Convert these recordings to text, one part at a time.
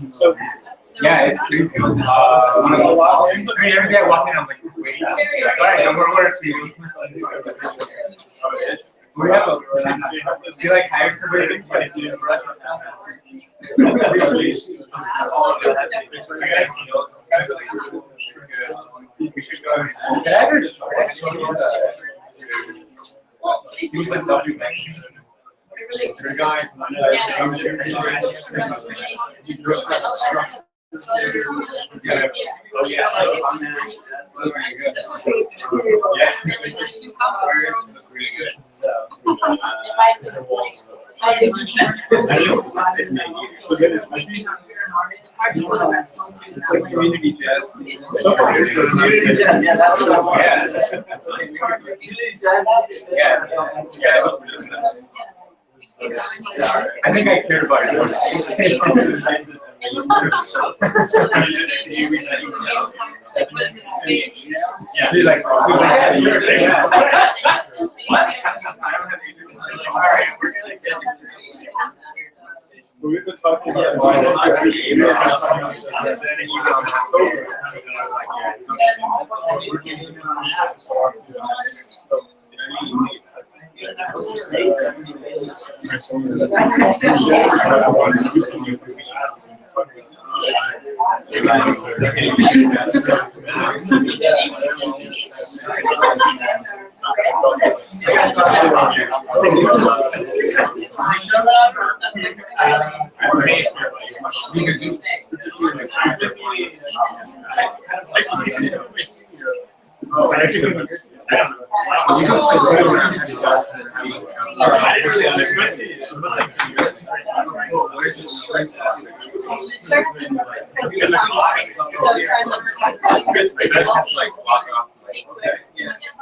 So yeah, it's crazy. Every day I walk in, I'm like, this waiting. Like, all right, we're working. We have a. You like hired somebody to do it for us? Community jazz. I think I cared about it. We've been talking about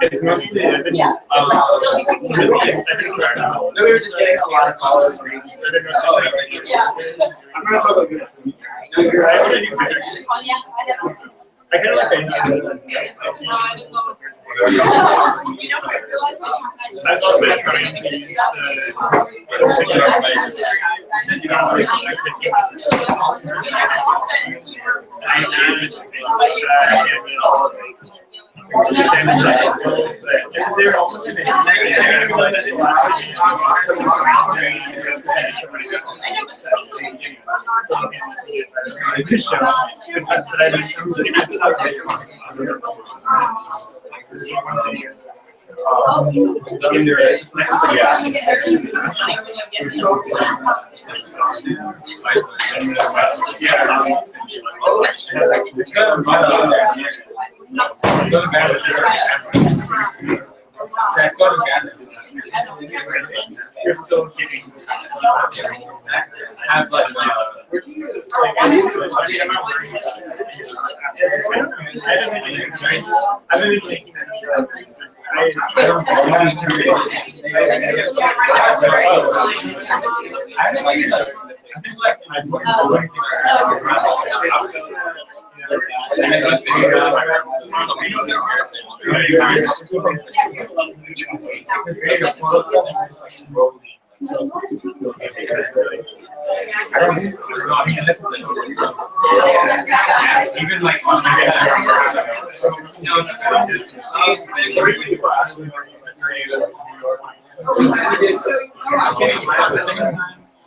it's mostly we were just getting a lot of follows. I'm gonna talk about this. I kind of like I was also trying to use You're still keeping have like I've been making that stuff. I don't even like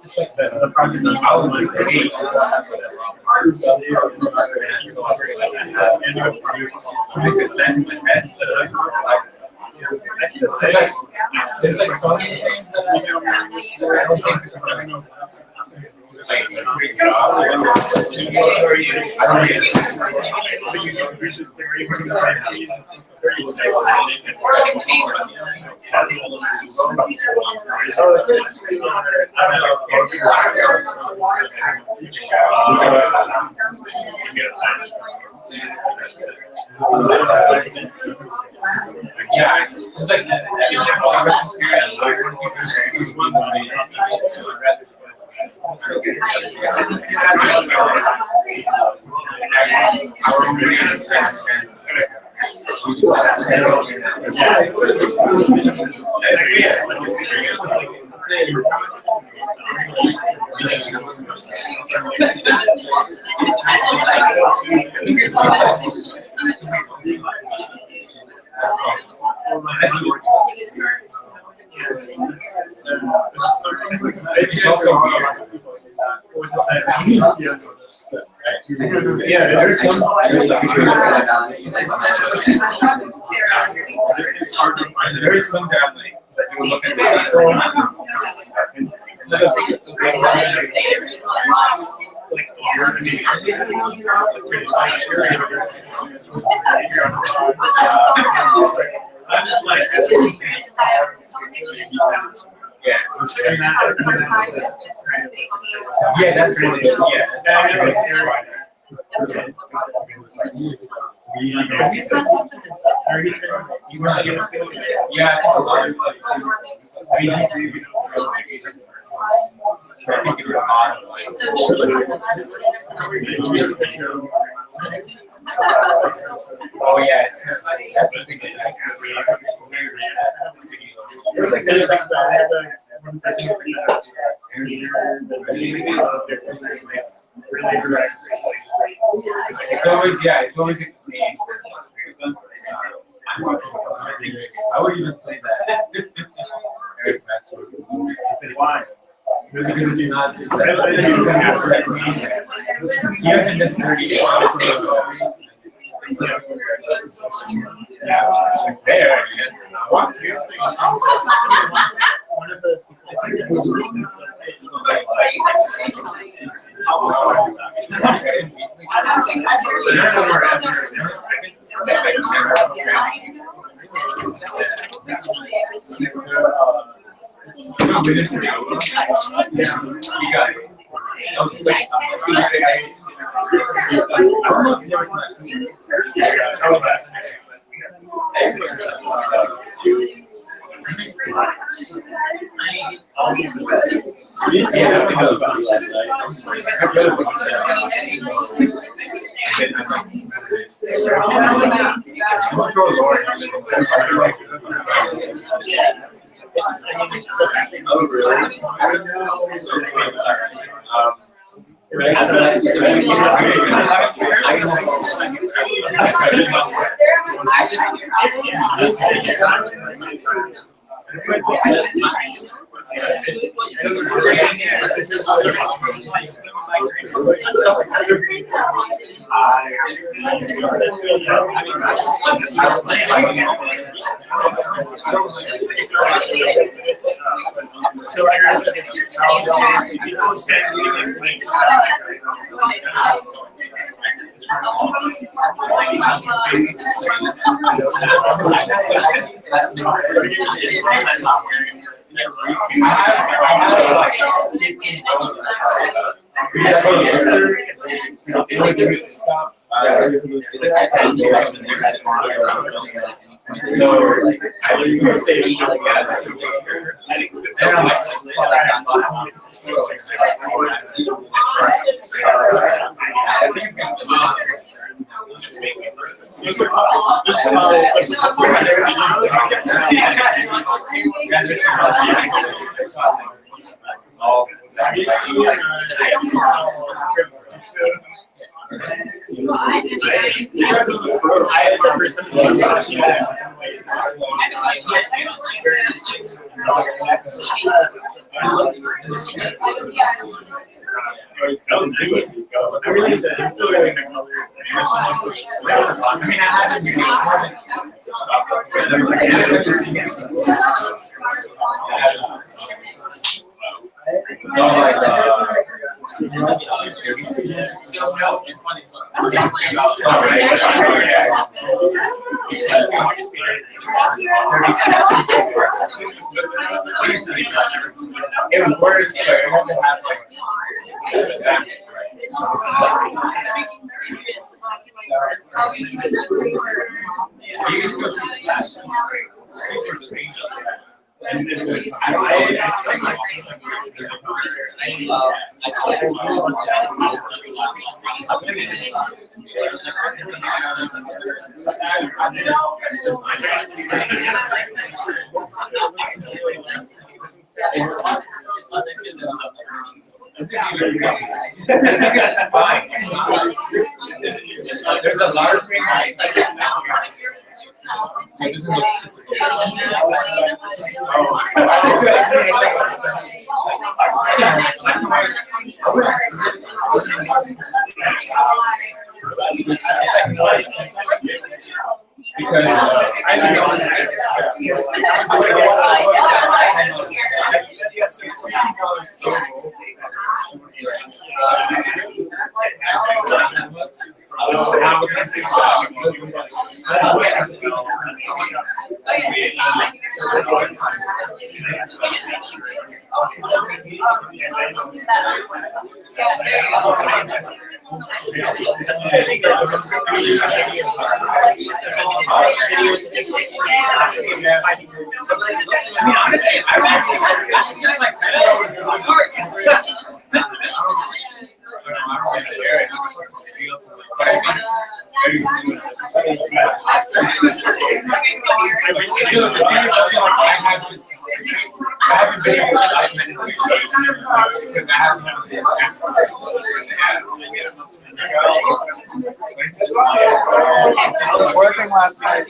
the project I would like to be there's like so many things that I don't think Yeah, it's like it's also yeah, there's some there's some that like you look at I'm just like yeah, yeah, that's really yeah. Oh yeah, that's the thing. It's always it's always the same. I would even say that. Why? Because it's not. He doesn't necessarily. Yeah, there. One of the. So I heard people send me these links. So I would say there's a couple. 30 seconds. It works, but it has to have like that. You just go super fast. Super just and I expect my it's fine. There's a lot of things. So it doesn't look because I don't know. I mean, honestly, I really just like I haven't been able to dive into it because I haven't had I was working last night.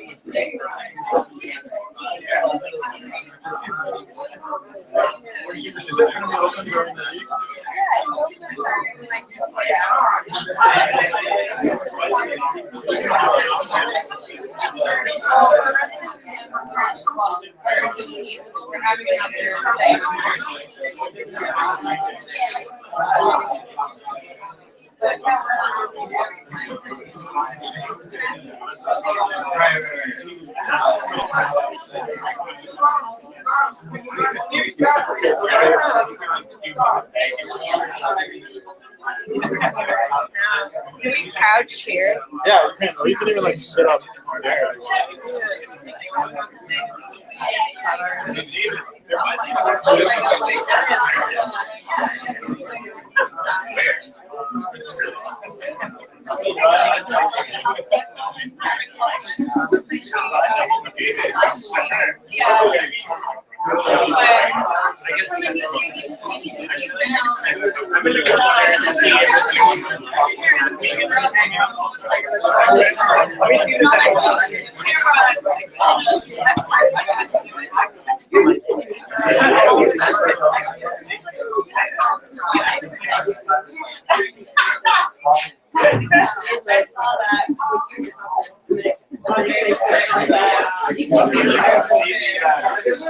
Can we couch here? Yeah, we can even like sit up.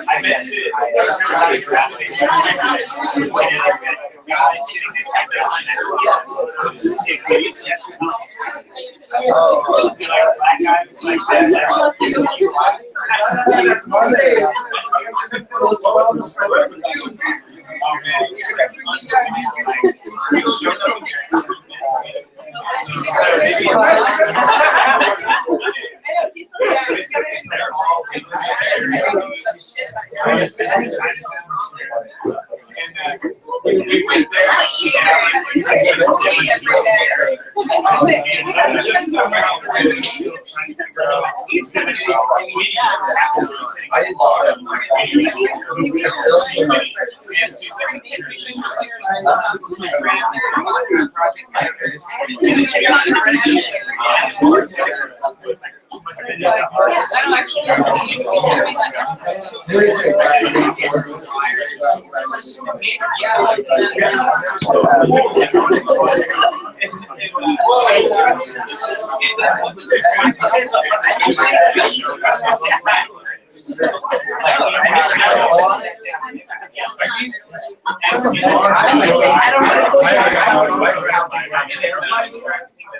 I meant to.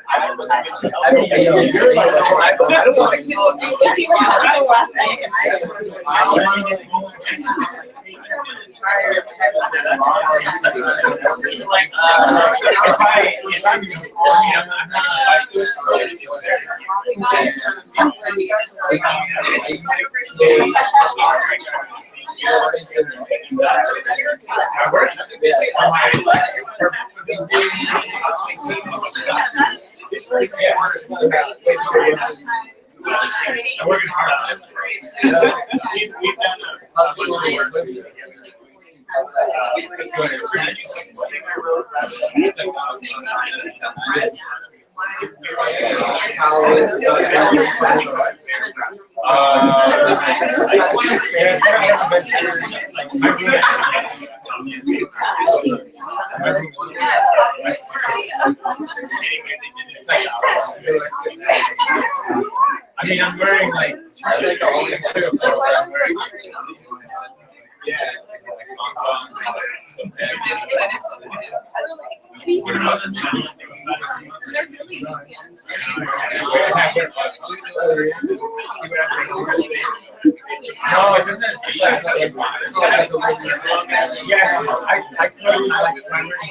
I don't want to kill him. Was he rehearsal last night? I'm working hard on it. We've done a bunch of work. I mean, I'm wearing like all the no, it doesn't. Yeah, I totally like primary.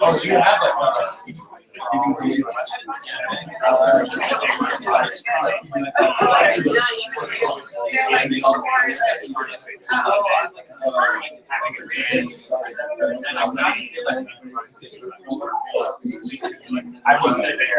Oh, do you have like one of those? I wasn't there.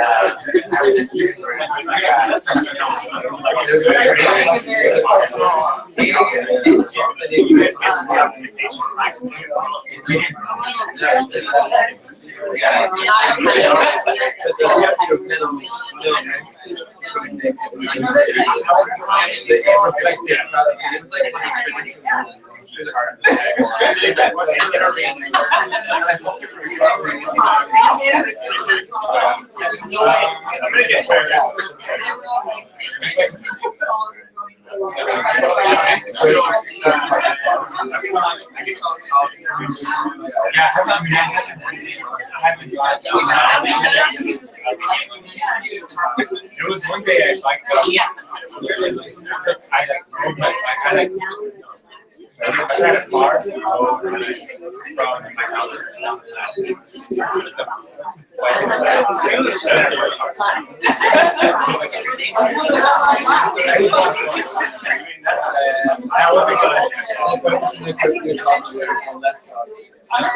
It was one day I like I had a car from my house. I wasn't good.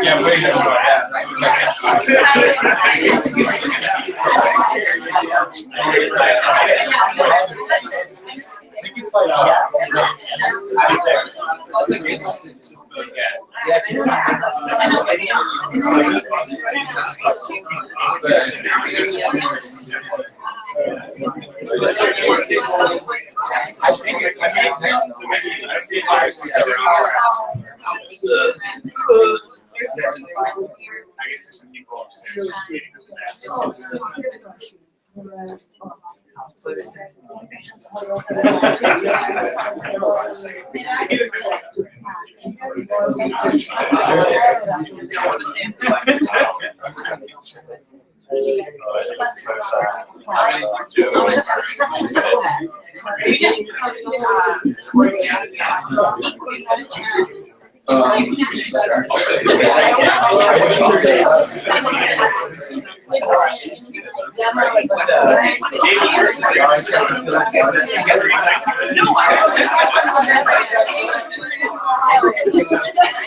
Yeah, way more. I think it's like, I guess there's some people upstairs waiting for that.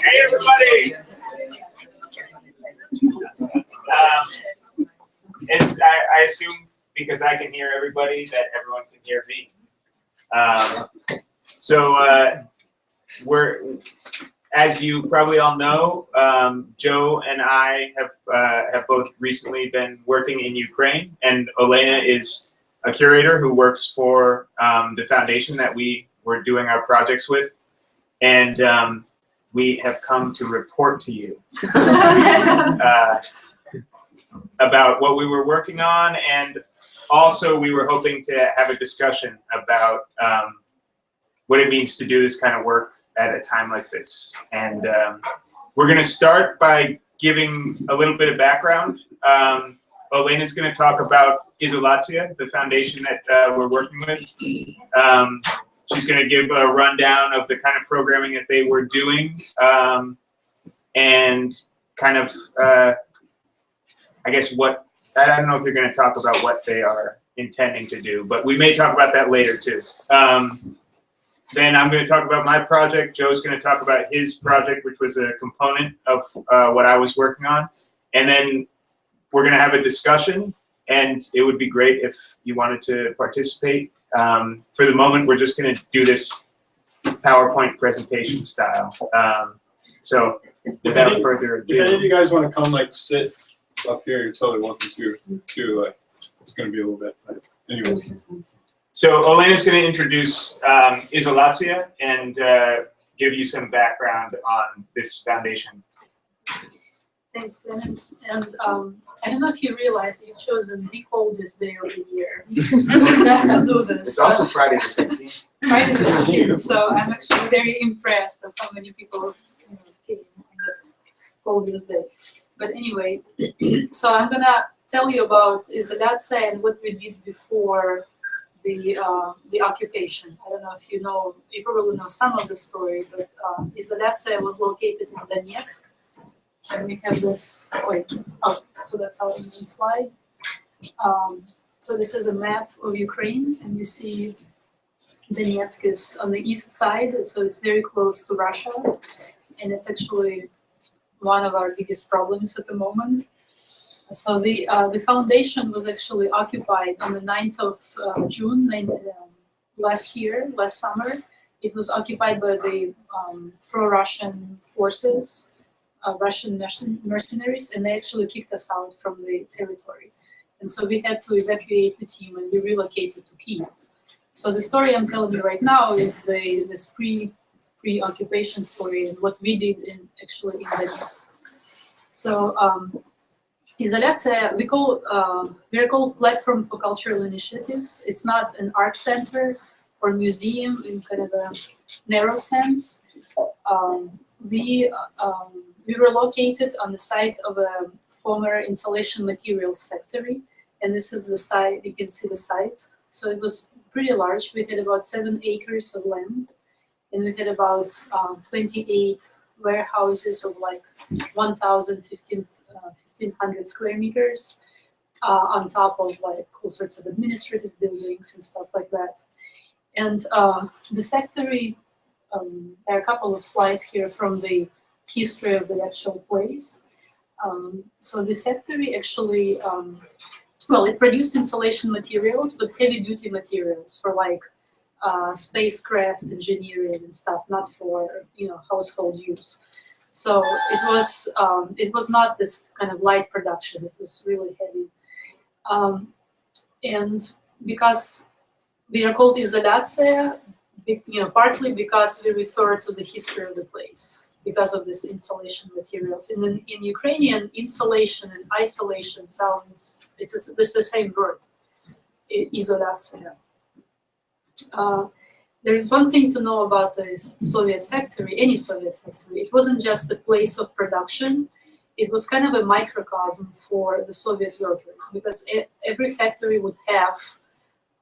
Hey everybody! I assume because I can hear everybody that everyone can hear me. As you probably all know, Joe and I have both recently been working in Ukraine, and Olena is a curator who works for the foundation that we were doing our projects with, and we have come to report to you about what we were working on, and also we were hoping to have a discussion about what it means to do this kind of work at a time like this. And we're going to start by giving a little bit of background. Olena's going to talk about IZOLYATSIA, the foundation that we're working with. She's going to give a rundown of the kind of programming that they were doing, and kind of, I guess I don't know if you're going to talk about what they are intending to do, but we may talk about that later too. Then I'm going to talk about my project. Joe's going to talk about his project, which was a component of what I was working on. And then we're going to have a discussion, and it would be great if you wanted to participate. For the moment, we're just going to do this PowerPoint presentation style. So without further ado. If any of you guys want to come like sit up here, you're totally welcome to. It's going to be a little bit. Anyways. So Olena's going to introduce IZOLYATSIA and give you some background on this foundation. Thanks, Clemens. And I don't know if you realize you've chosen the coldest day of the year to do this. It's also Friday the 15th. Friday the 15th. So I'm actually very impressed of how many people came on this coldest day. But anyway, so I'm going to tell you about IZOLYATSIA and what we did before the occupation. I don't know if you know, you probably know some of the story, but IZOLYATSIA was located in Donetsk. And we have this, so that's our main slide. So this is a map of Ukraine, and you see Donetsk is on the east side, so it's very close to Russia, and it's actually one of our biggest problems at the moment. So the foundation was actually occupied on the 9th of June last summer. It was occupied by the pro-Russian forces, Russian mercenaries, and they actually kicked us out from the territory. And so we had to evacuate the team, and we relocated to Kyiv. So the story I'm telling you right now is this pre-occupation story and what we did actually in Donetsk. So IZOLYATSIA, we're called Platform for Cultural Initiatives. It's not an art center or museum in kind of a narrow sense. We were located on the site of a former insulation materials factory, and this is the site. You can see the site. So it was pretty large. We had about 7 acres of land, and we had about 28 warehouses of like 1,500 square meters on top of like all sorts of administrative buildings and stuff like that. And the factory, there are a couple of slides here from the history of the actual place. So the factory actually, it produced insulation materials, but heavy-duty materials for like spacecraft engineering and stuff, not for household use. So it was not this kind of light production. It was really heavy, and because we are called IZOLYATSIA, partly because we refer to the history of the place, because of this insulation materials. In Ukrainian, insulation and isolation sounds, it's the same word, IZOLYATSIA. There is one thing to know about this Soviet factory, any Soviet factory. It wasn't just a place of production. It was kind of a microcosm for the Soviet workers, because every factory would have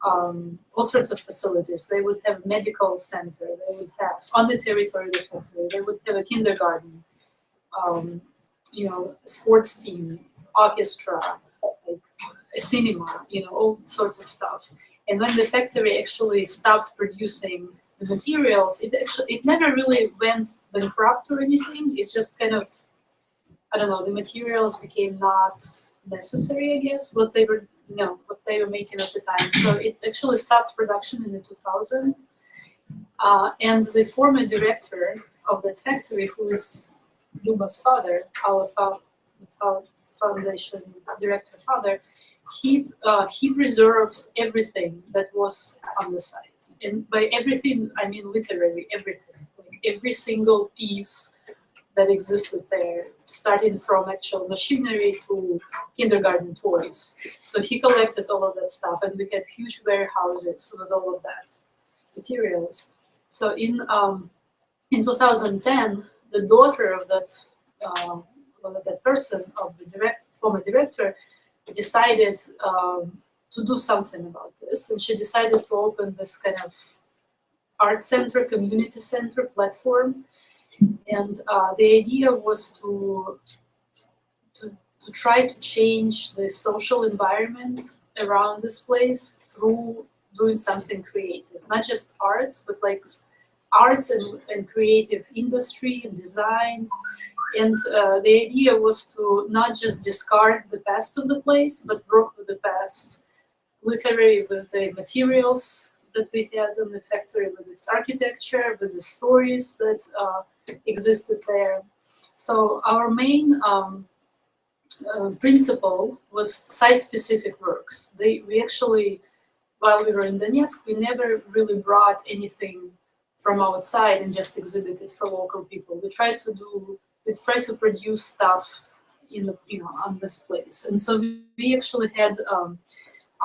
all sorts of facilities. They would have medical center. They would have, on the territory of the factory, they would have a kindergarten, sports team, orchestra, like a cinema, all sorts of stuff. And when the factory actually stopped producing the materials, it never really went bankrupt or anything. It's just kind of, I don't know, the materials became not necessary, I guess, what they were making at the time. So it actually stopped production in the 2000s. And the former director of that factory, who is Luba's father, our foundation director father, he preserved everything that was on the site, and by everything I mean literally everything, like every single piece that existed there, starting from actual machinery to kindergarten toys. So he collected all of that stuff, and we had huge warehouses with all of that materials. So in 2010, the daughter of that person, of the former director, decided to do something about this, and she decided to open this kind of art center, community center platform. And the idea was to try to change the social environment around this place through doing something creative, not just arts, but like arts and creative industry and design. And the idea was to not just discard the past of the place, but work with the past, literally with the materials that we had in the factory, with its architecture, with the stories that existed there. So our main principle was site-specific works. We actually, while we were in Donetsk, we never really brought anything from outside and just exhibited for local people. We tried to produce stuff on this place. And so we actually had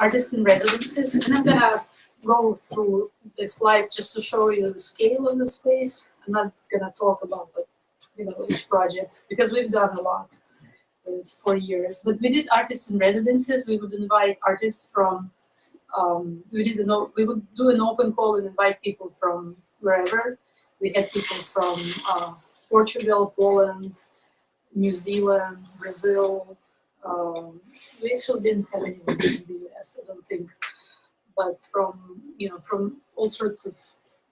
artists in residences, and I'm gonna go through the slides just to show you the scale of the space. I'm not gonna talk about each project because we've done a lot for years. But we did artists in residences. We would invite artists from. We would do an open call and invite people from wherever. We had people from Portugal, Poland, New Zealand, Brazil. We actually didn't have anyone in the US, I don't think, but from all sorts of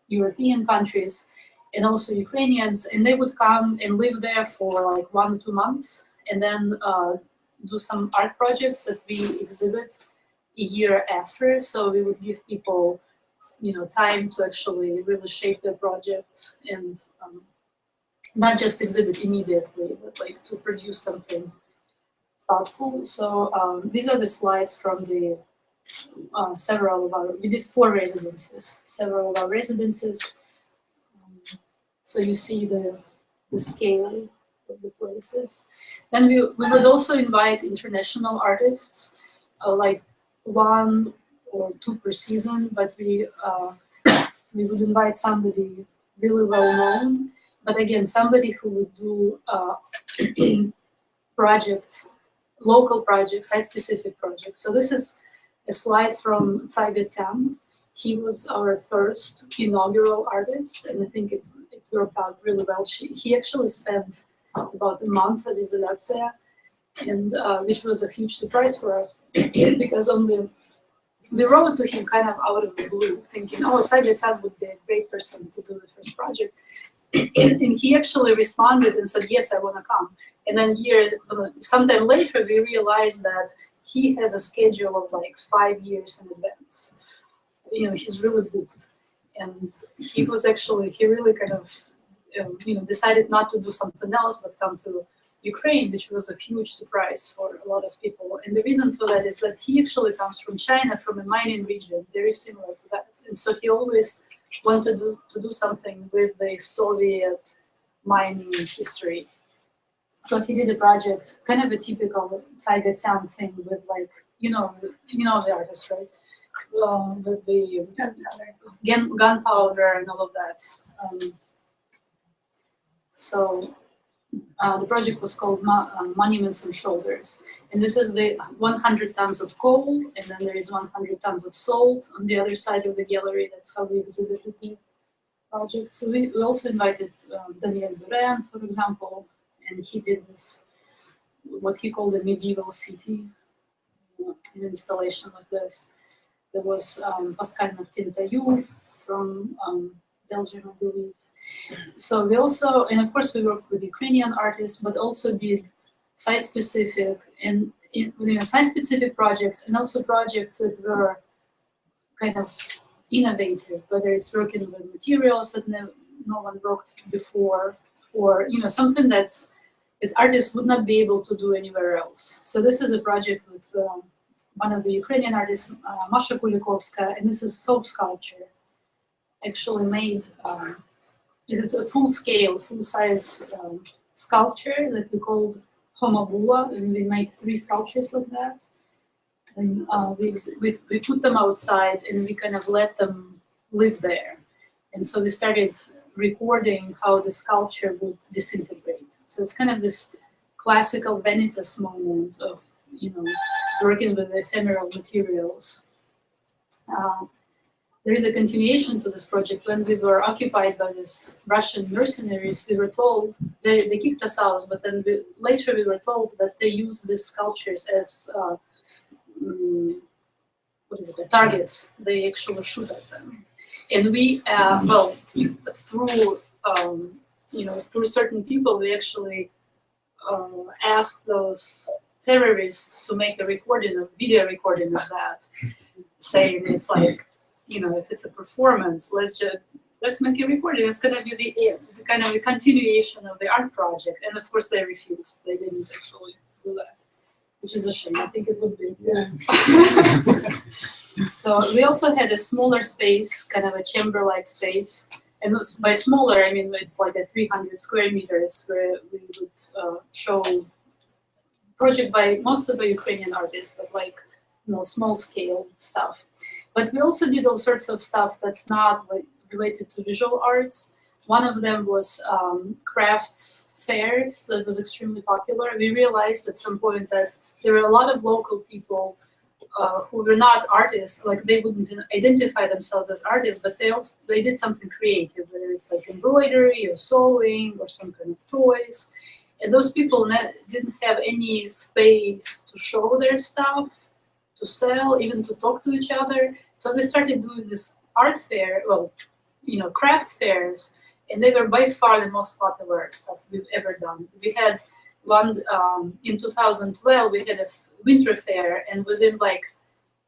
European countries, and also Ukrainians, and they would come and live there for like 1 or 2 months, and then do some art projects that we exhibit a year after. So we would give people, time to actually really shape their projects and not just exhibit immediately, but like to produce something thoughtful. So these are the slides from the we did 4 residences, several of our residences. So you see the scale of the places. Then we would also invite international artists, like 1 or 2 per season, but we would invite somebody really well known, but again, somebody who would do projects, local projects, site-specific projects. So this is a slide from ZAHOPLENNYA. He was our first inaugural artist, and I think it worked out really well. He actually spent about a month at IZOLYATSIA, and which was a huge surprise for us because we wrote to him kind of out of the blue, thinking, oh, ZAHOPLENNYA would be a great person to do the first project. And he actually responded and said, yes, I want to come. And then sometime later, we realized that he has a schedule of like 5 years in advance. He's really booked. And he really kind of, decided not to do something else, but come to Ukraine, which was a huge surprise for a lot of people. And the reason for that is that he actually comes from China, from a mining region, very similar to that. And so he always wanted to do something with the Soviet mining history. So he did a project, kind of a typical ZAHOPLENNYA thing with the artist, right? With the gunpowder and all of that. So the project was called Monuments on Shoulders. And this is the 100 tons of coal, and then there is 100 tons of salt on the other side of the gallery. That's how we exhibited the project. So we also invited Daniel Buren, for example, and he did this, what he called a medieval city, an installation like this. There was Pascal Martin-Taillou from Belgium, I believe. So we also, and of course we worked with Ukrainian artists, but also did site-specific and site-specific projects, and also projects that were kind of innovative, whether it's working with materials that no one worked before, or something that artists would not be able to do anywhere else. So this is a project with one of the Ukrainian artists, Masha Kulikovska, and this is soap sculpture. Actually made, it is a full-scale, full-size sculpture that we called Homabula, and we made 3 sculptures like that. And we put them outside and we kind of let them live there. And so we started recording how the sculpture would disintegrate. So it's kind of this classical vanitas moment of, working with ephemeral materials. There is a continuation to this project. When we were occupied by these Russian mercenaries, we were told, they kicked us out, but then later we were told that they use these sculptures as targets. They actually shoot at them. And we, through certain people, we actually asked those terrorists to make a video recording of that, saying it's like, if it's a performance, let's make a recording. It's gonna be the kind of a continuation of the art project. And of course they refused. They didn't actually do that, which is a shame. I think it would be. Yeah. So we also had a smaller space, kind of a chamber-like space. And by smaller, I mean it's like a 300 square meters where we would show project by mostly by Ukrainian artists, but like small scale stuff. But we also did all sorts of stuff that's not related to visual arts. One of them was crafts fairs that was extremely popular. We realized at some point that there were a lot of local people who were not artists, like they wouldn't identify themselves as artists, but they did something creative, whether it's like embroidery or sewing or some kind of toys. And those people didn't have any space to show their stuff, to sell, even to talk to each other. So we started doing this art fair, craft fairs, and they were by far the most popular stuff we've ever done. We had one in 2012, we had a winter fair, and within like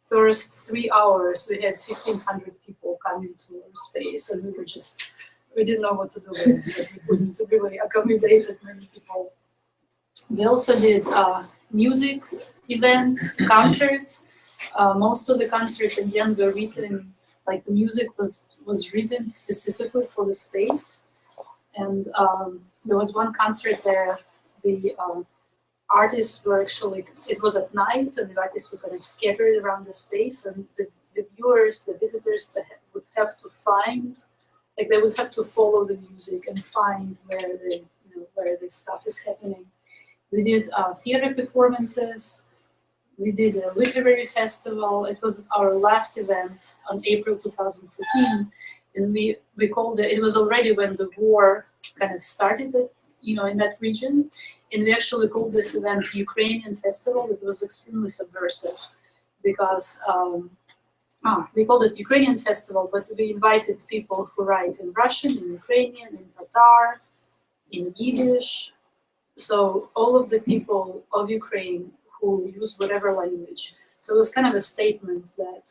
first 3 hours, we had 1,500 people coming to our space, and we didn't know what to do with it. We couldn't really accommodate that many people. We also did music events, concerts. Most of the concerts again were written, like the music was written specifically for the space. And there was one concert there, the artists were actually, it was at night, and the artists were kind of scattered around the space, and the viewers, the visitors, would have to find, like they would have to follow the music and find where this stuff is happening. We did theater performances. We did a literary festival. It was our last event on April 2014, and we called it. It was already when the war kind of started, in that region, and we actually called this event Ukrainian Festival. It was extremely subversive because we called it Ukrainian Festival, but we invited people who write in Russian, in Ukrainian, in Tatar, in Yiddish. So all of the people of Ukraine who use whatever language. So it was kind of a statement that,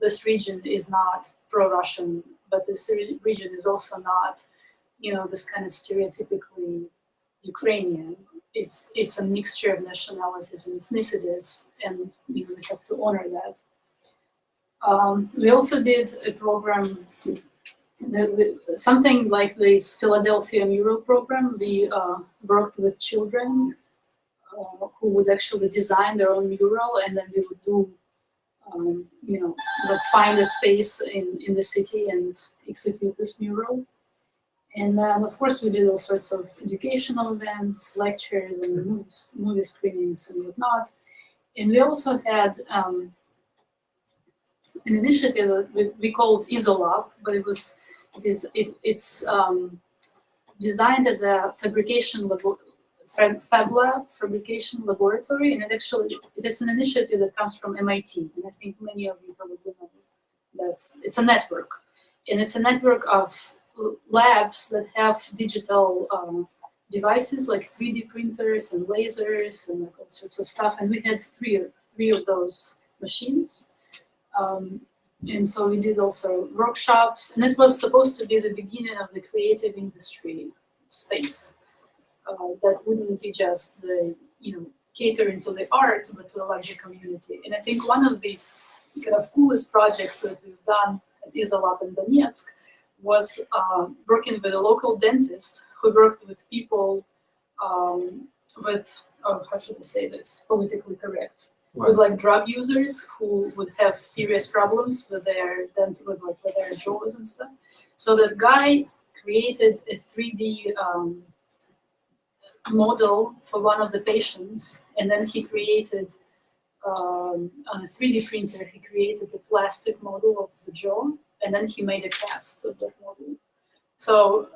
this region is not pro-Russian, but this region is also not, this kind of stereotypically Ukrainian. It's a mixture of nationalities and ethnicities, and we have to honor that. We also did a program, something like this Philadelphia mural program. We worked with children who would actually design their own mural, and then we would do, find a space in the city and execute this mural. And then, of course, we did all sorts of educational events, lectures, and movie screenings and whatnot. And we also had an initiative that we called IZOLAB, but it's designed as a Fab Lab fabrication laboratory, and it's an initiative that comes from MIT, and I think many of you probably know that it's a network, and it's a network of labs that have digital devices like 3D printers and lasers and all sorts of stuff, and we had three of those machines. And so we did also workshops, and it was supposed to be the beginning of the creative industry space. That wouldn't be just the catering to the arts, but to a larger community. And I think one of the kind of coolest projects that we've done at IZOLAP in Donetsk was working with a local dentist who worked with people with, how should I say this, politically correct, with like drug users who would have serious problems with their dental, with their jaws and stuff. So that guy created a 3D model for one of the patients, and then he created on a 3D printer, he created a plastic model of the jaw, and then he made a cast of that model. So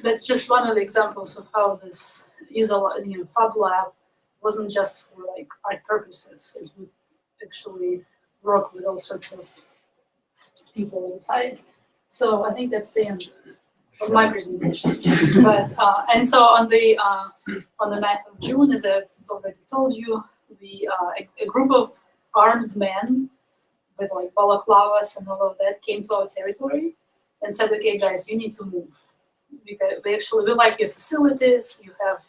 that's just one of the examples of how this Fab Lab wasn't just for like art purposes. It would actually work with all sorts of people inside. So I think that's the end of my presentation. But and so on the 9th of June, as I've already told you, we a group of armed men with like balaclavas and all of that came to our territory and said, "Okay, guys, you need to move. We like your facilities. You have,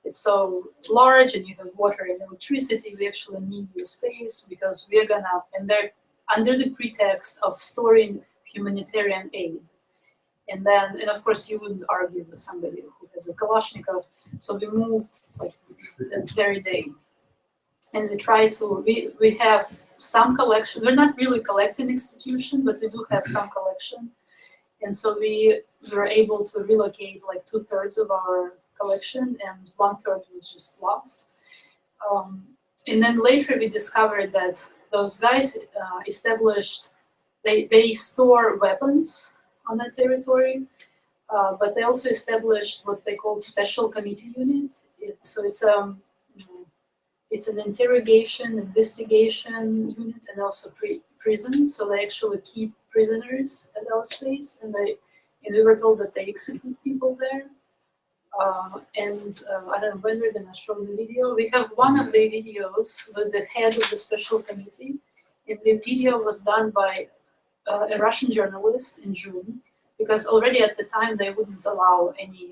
it's so large, and you have water and electricity. We actually need your space because we're gonna," and they're under the pretext of storing humanitarian aid. And of course, you wouldn't argue with somebody who has a Kalashnikov. So we moved like that very day. And we try to, we have some collection. We're not really a collecting institution, but we do have some collection. And so we were able to relocate like 2/3 of our collection, and 1/3 was just lost. And then later we discovered that those guys established, they store weapons on that territory, but they also established what they called special committee unit. So it's an interrogation, investigation unit, and also prison. So they actually keep prisoners at our space, and we were told that they execute people there. I don't know when we're gonna show the video. We have one of the videos with the head of the special committee, and the video was done by a Russian journalist in June, because already at the time they wouldn't allow any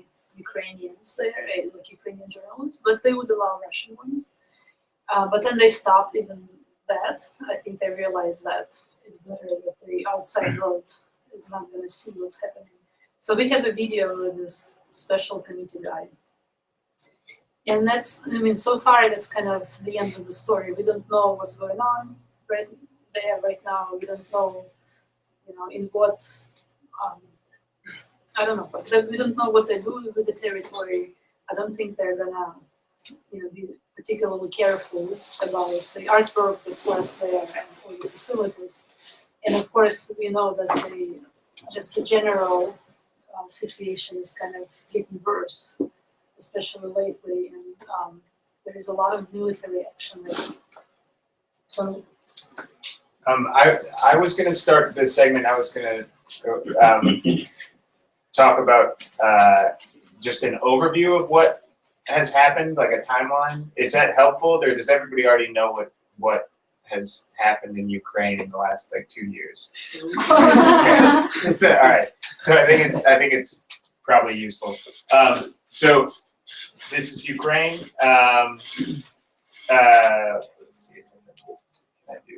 Ukrainians there, like Ukrainian journalists, but they would allow Russian ones. But then they stopped even that. I think they realized that it's better that the outside world is not going to see what's happening. So we have a video with this special committee guy. And that's, so far that's kind of the end of the story. We don't know what's going on right now. We don't know, in what, I don't know, but we don't know what they do with the territory. I don't think they're gonna, be particularly careful about the artwork that's left there and all the facilities. And of course, we know that the general situation is kind of getting worse, especially lately, and there is a lot of military action there. So, I was going to start this segment. I was going to talk about just an overview of what has happened, like a timeline. Is that helpful, or does everybody already know what has happened in Ukraine in the last 2 years? All right. So I think it's probably useful. So this is Ukraine. Let's see if I do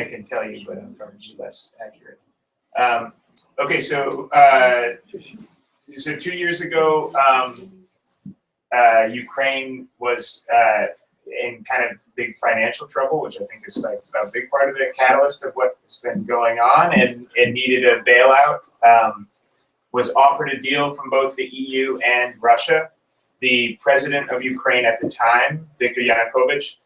I can tell you, but I'm probably less accurate. Okay, so 2 years ago, Ukraine was in kind of big financial trouble, which I think is like a big part of the catalyst of what's been going on, and it needed a bailout. Was offered a deal from both the EU and Russia. The president of Ukraine at the time, Viktor Yanukovych,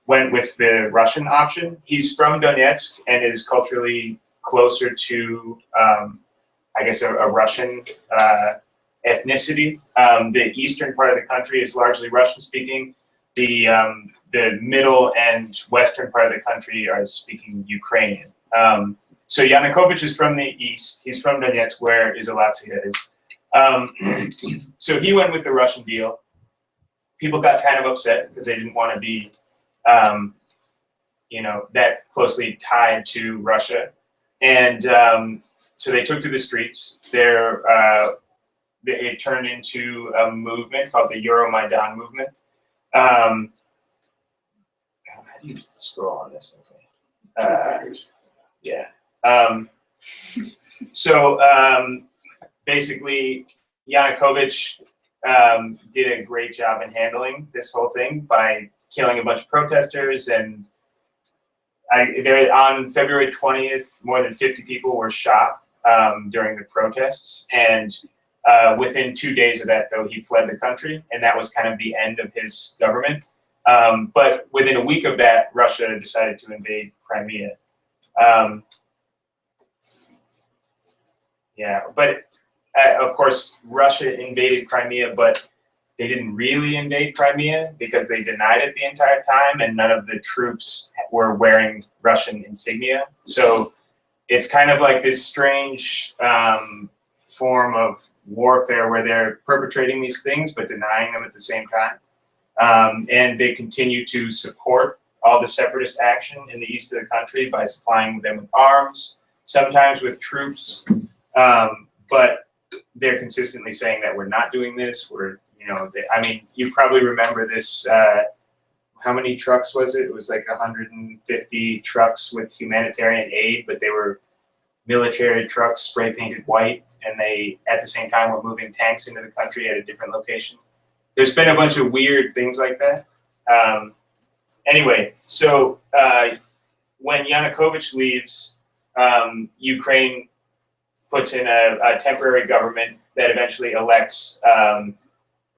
went with the Russian option. He's from Donetsk and is culturally closer to, I guess, a Russian ethnicity. The eastern part of the country is largely Russian-speaking. The middle and western part of the country are speaking Ukrainian. So Yanukovych is from the east. He's from Donetsk, where IZOLYATSIA is. So he went with the Russian deal. People got kind of upset because they didn't want to be that closely tied to Russia. And So they took to the streets. It turned into a movement called the Euromaidan movement. How do you scroll on this? Okay. Yeah. Basically, Yanukovych did a great job in handling this whole thing by killing a bunch of protesters. And on February 20th, more than 50 people were shot during the protests. And within 2 days of that, though, he fled the country, and that was kind of the end of his government. But within a week of that, Russia decided to invade Crimea. But of course, Russia invaded Crimea, but they didn't really invade Crimea because they denied it the entire time, and none of the troops were wearing Russian insignia. So it's kind of like this strange form of warfare where they're perpetrating these things but denying them at the same time. And they continue to support all the separatist action in the east of the country by supplying them with arms, sometimes with troops, but they're consistently saying that we're not doing this. You probably remember this. How many trucks was it? It was like 150 trucks with humanitarian aid, but they were military trucks spray painted white, and they at the same time were moving tanks into the country at a different location. There's been a bunch of weird things like that. Anyway, so when Yanukovych leaves, Ukraine puts in a temporary government that eventually elects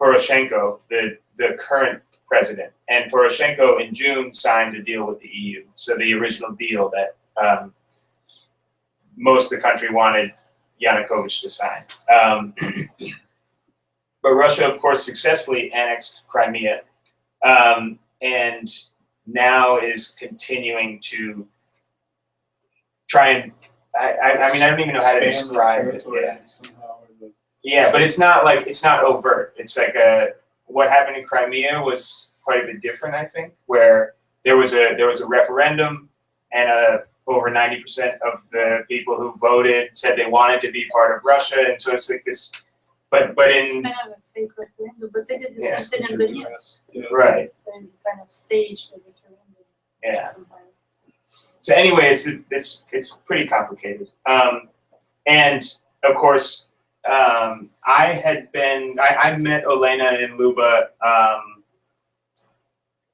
Poroshenko, the current president. And Poroshenko in June signed a deal with the EU. So the original deal that most of the country wanted Yanukovych to sign. But Russia, of course, successfully annexed Crimea, and now is continuing to try and, I don't even know how to describe it. Yeah, but it's not overt. It's like what happened in Crimea was quite a bit different, I think, where there was a referendum, and over 90% of the people who voted said they wanted to be part of Russia, and so it's like this. But It's in kind of a fake referendum, but they did the same thing in Donetsk. right, They kind of staged the referendum. yeah. Sometimes. So anyway, it's pretty complicated. And of course, I met Olena in Luba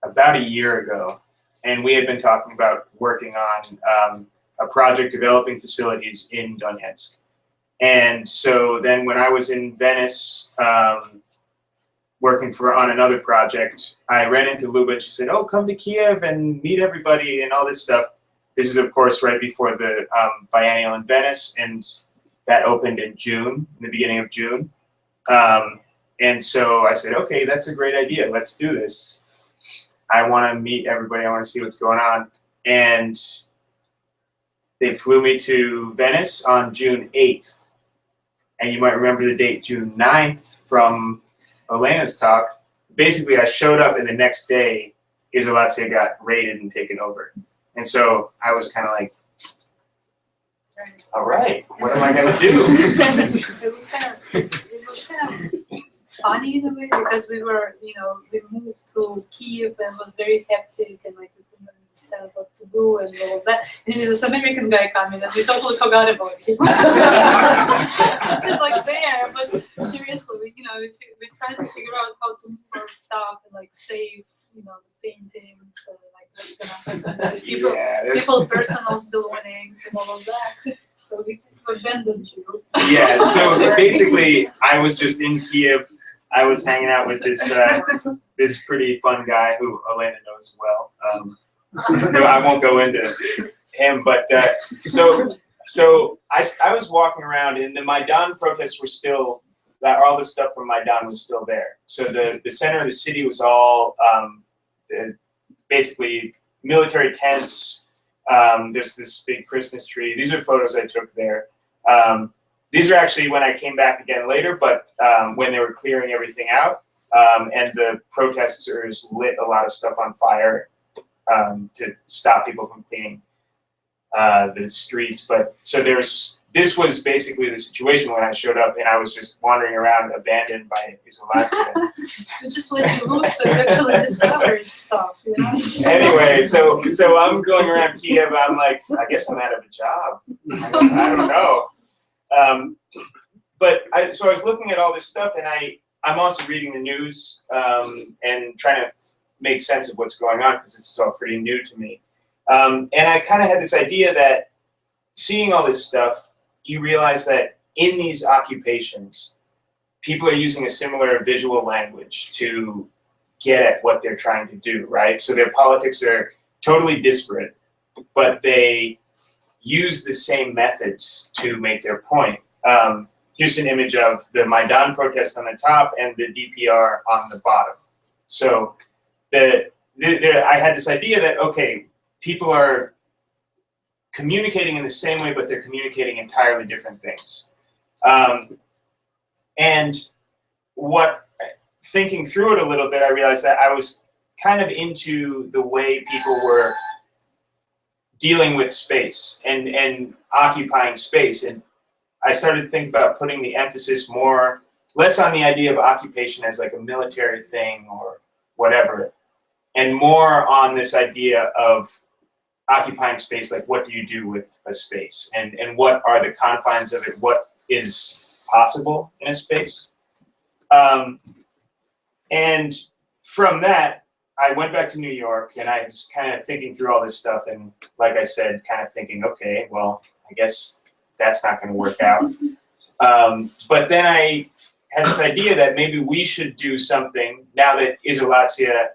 about a year ago, and we had been talking about working on a project developing facilities in Donetsk. And so then when I was in Venice working on another project, I ran into Luba and she said, "Oh, come to Kyiv and meet everybody and all this stuff." This is, of course, right before the biennial in Venice, and that opened in June, in the beginning of June. And so I said, okay, that's a great idea. Let's do this. I want to meet everybody. I want to see what's going on. And they flew me to Venice on June 8th. And you might remember the date, June 9th, from Olena's talk. Basically, I showed up, and the next day, IZOLYATSIA got raided and taken over. And so I was kind of like, all right, what am I going to do? It was kind of funny in a way, because we moved to Kyiv, and it was very hectic, and like we couldn't understand what to do and all of that. And there was this American guy coming, and we totally forgot about him. He's like there, but seriously, we tried to figure out how to move our stuff and like save, the paintings, and like what's gonna happen. People personal belongings and all of that. So we abandoned you. Yeah, so basically, I was just in Kyiv. I was hanging out with this pretty fun guy who Olena knows well. No, I won't go into him, but so I was walking around, and the Maidan protests were still, all the stuff from Maidan was still there. So the center of the city was all basically military tents. There's this big Christmas tree. These are photos I took there. These are actually when I came back again later, but when they were clearing everything out, and the protesters lit a lot of stuff on fire to stop people from cleaning. the streets. But so this was basically the situation when I showed up, and I was just wandering around abandoned by IZOLYATSIA. We just let you loose, so you actually discovered stuff, you know? Anyway, so I'm going around Kyiv. I'm like, I guess I'm out of a job. I don't know. So I was looking at all this stuff, and I'm also reading the news and trying to make sense of what's going on, because this is all pretty new to me. And I kind of had this idea that seeing all this stuff, you realize that in these occupations, people are using a similar visual language to get at what they're trying to do, right? So their politics are totally disparate, but they use the same methods to make their point. Here's an image of the Maidan protest on the top and the DPR on the bottom. So I had this idea that, okay, people are communicating in the same way, but they're communicating entirely different things. And thinking through it a little bit, I realized that I was kind of into the way people were dealing with space and occupying space. And I started to think about putting the emphasis less on the idea of occupation as like a military thing or whatever, and more on this idea of occupying space, like what do you do with a space, and what are the confines of it, what is possible in a space. And from that, I went back to New York, and I was kind of thinking through all this stuff, and like I said, kind of thinking, okay, well, I guess that's not going to work out. But then I had this idea that maybe we should do something now that IZOLYATSIA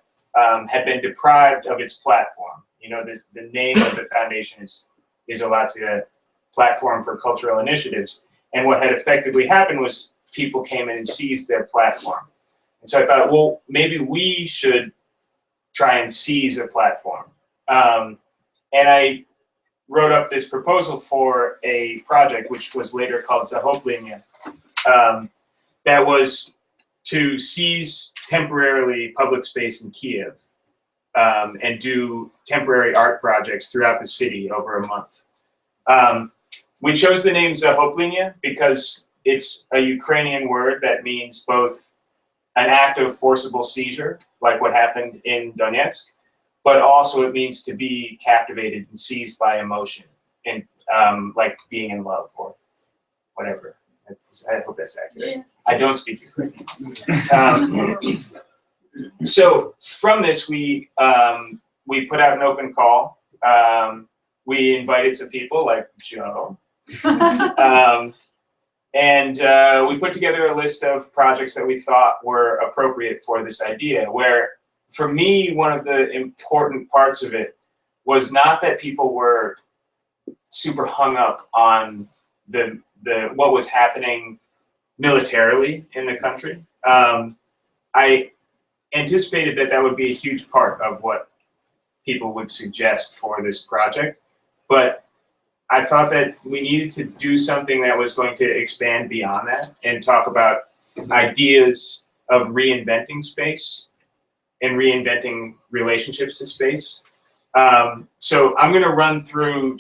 had been deprived of its platform. You know, the name of the foundation is IZOLYATSIA Platform for Cultural Initiatives. And what had effectively happened was people came in and seized their platform. And so I thought, well, maybe we should try and seize a platform. And I wrote up this proposal for a project, which was later called ZAHOPLENNYA, that was to seize temporarily public space in Kyiv and do temporary art projects throughout the city over a month. We chose the name ZAHOPLENNYA because it's a Ukrainian word that means both an act of forcible seizure, like what happened in Donetsk, but also it means to be captivated and seized by emotion, and like being in love or whatever. I hope that's accurate. Yeah. I don't speak Ukrainian. So from this, we put out an open call. We invited some people like Joe. And we put together a list of projects that we thought were appropriate for this idea, where for me, one of the important parts of it was not that people were super hung up on what was happening militarily in the country. I anticipated that would be a huge part of what people would suggest for this project, but I thought that we needed to do something that was going to expand beyond that and talk about ideas of reinventing space and reinventing relationships to space. So I'm going to run through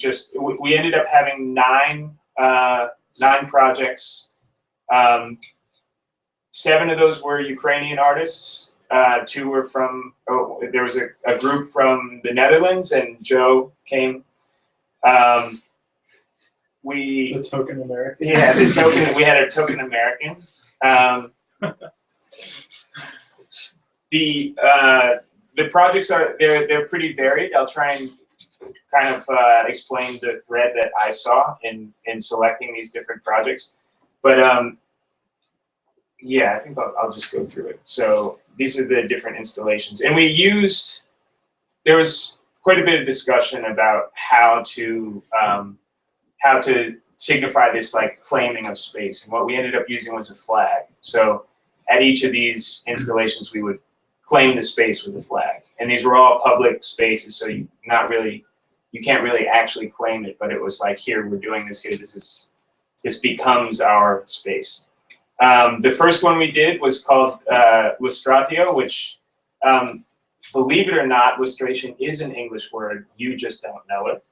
we ended up having nine projects. 7 of those were Ukrainian artists. 2 were from, there was a group from the Netherlands, and Joe came. The token American. Yeah, we had a token American. The projects they're pretty varied. I'll try and kind of explain the thread that I saw in selecting these different projects. But yeah, I think I'll just go through it. So these are the different installations, and there was quite a bit of discussion about how to signify this like claiming of space, and what we ended up using was a flag. So at each of these installations, we would claim the space with a flag, and these were all public spaces, so you can't really actually claim it, but it was like, here, we're doing this here, this becomes our space. The first one we did was called Lustratio, which believe it or not, lustration is an English word. You just don't know it.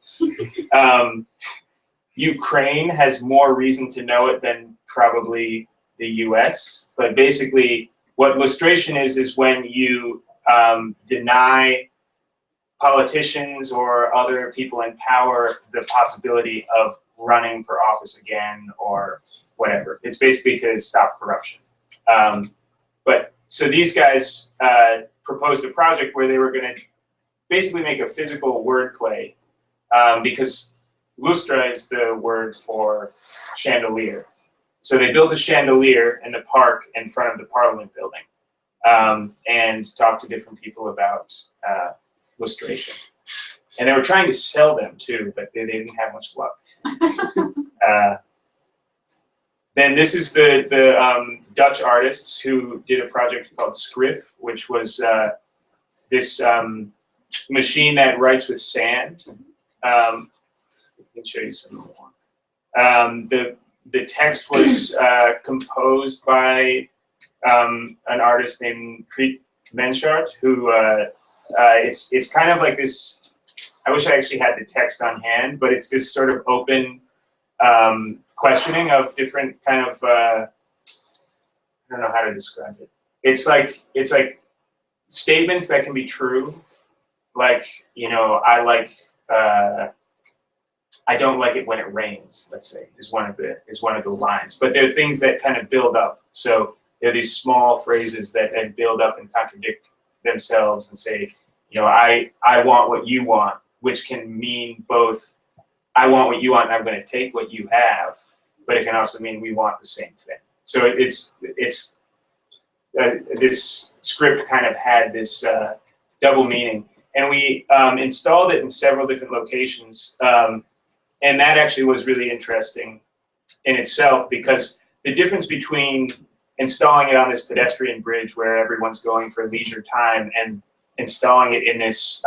Ukraine has more reason to know it than probably the US. But basically, what lustration is when you deny politicians or other people in power the possibility of running for office again or whatever. It's basically to stop corruption. So these guys proposed a project where they were going to basically make a physical wordplay because lustra is the word for chandelier. So they built a chandelier in the park in front of the Parliament building and talked to different people about lustration. And they were trying to sell them too, but they didn't have much luck. Then this is the Dutch artists who did a project called Skrif, which was this machine that writes with sand. I can show you some more. The text was composed by an artist named Clemens Poole, who it's kind of like this. I wish I actually had the text on hand, but it's this sort of open questioning of different kind of I don't know how to describe it. It's like statements that can be true, like, you know, I don't like it when it rains, let's say, is one of the lines. But there are things that kind of build up. So there are these small phrases that build up and contradict themselves and say, you know, I want what you want, which can mean both I want what you want and I'm going to take what you have, but it can also mean we want the same thing. So it's this script kind of had this double meaning, and we installed it in several different locations, and that actually was really interesting in itself, because the difference between installing it on this pedestrian bridge where everyone's going for leisure time and installing it in this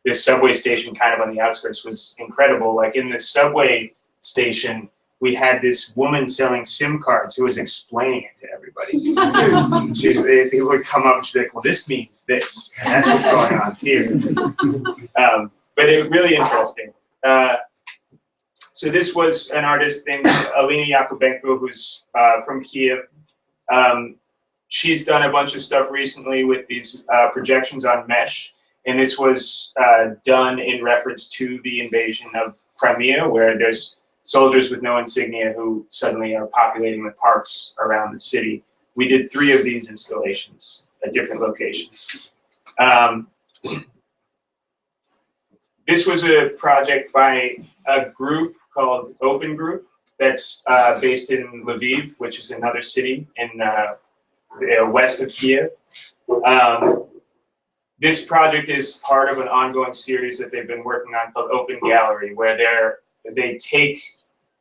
this subway station kind of on the outskirts was incredible. Like in the subway station, we had this woman selling SIM cards who was explaining it to everybody. People would come up and she'd be like, well, this means this, and that's what's going on here. But it was really interesting. So this was an artist named Olena Chervonik, who's from Kyiv. She's done a bunch of stuff recently with these projections on mesh. And this was done in reference to the invasion of Crimea, where there's soldiers with no insignia who suddenly are populating the parks around the city. We did 3 of these installations at different locations. This was a project by a group called Open Group that's based in Lviv, which is another city in west of Kyiv. This project is part of an ongoing series that they've been working on called Open Gallery, where they take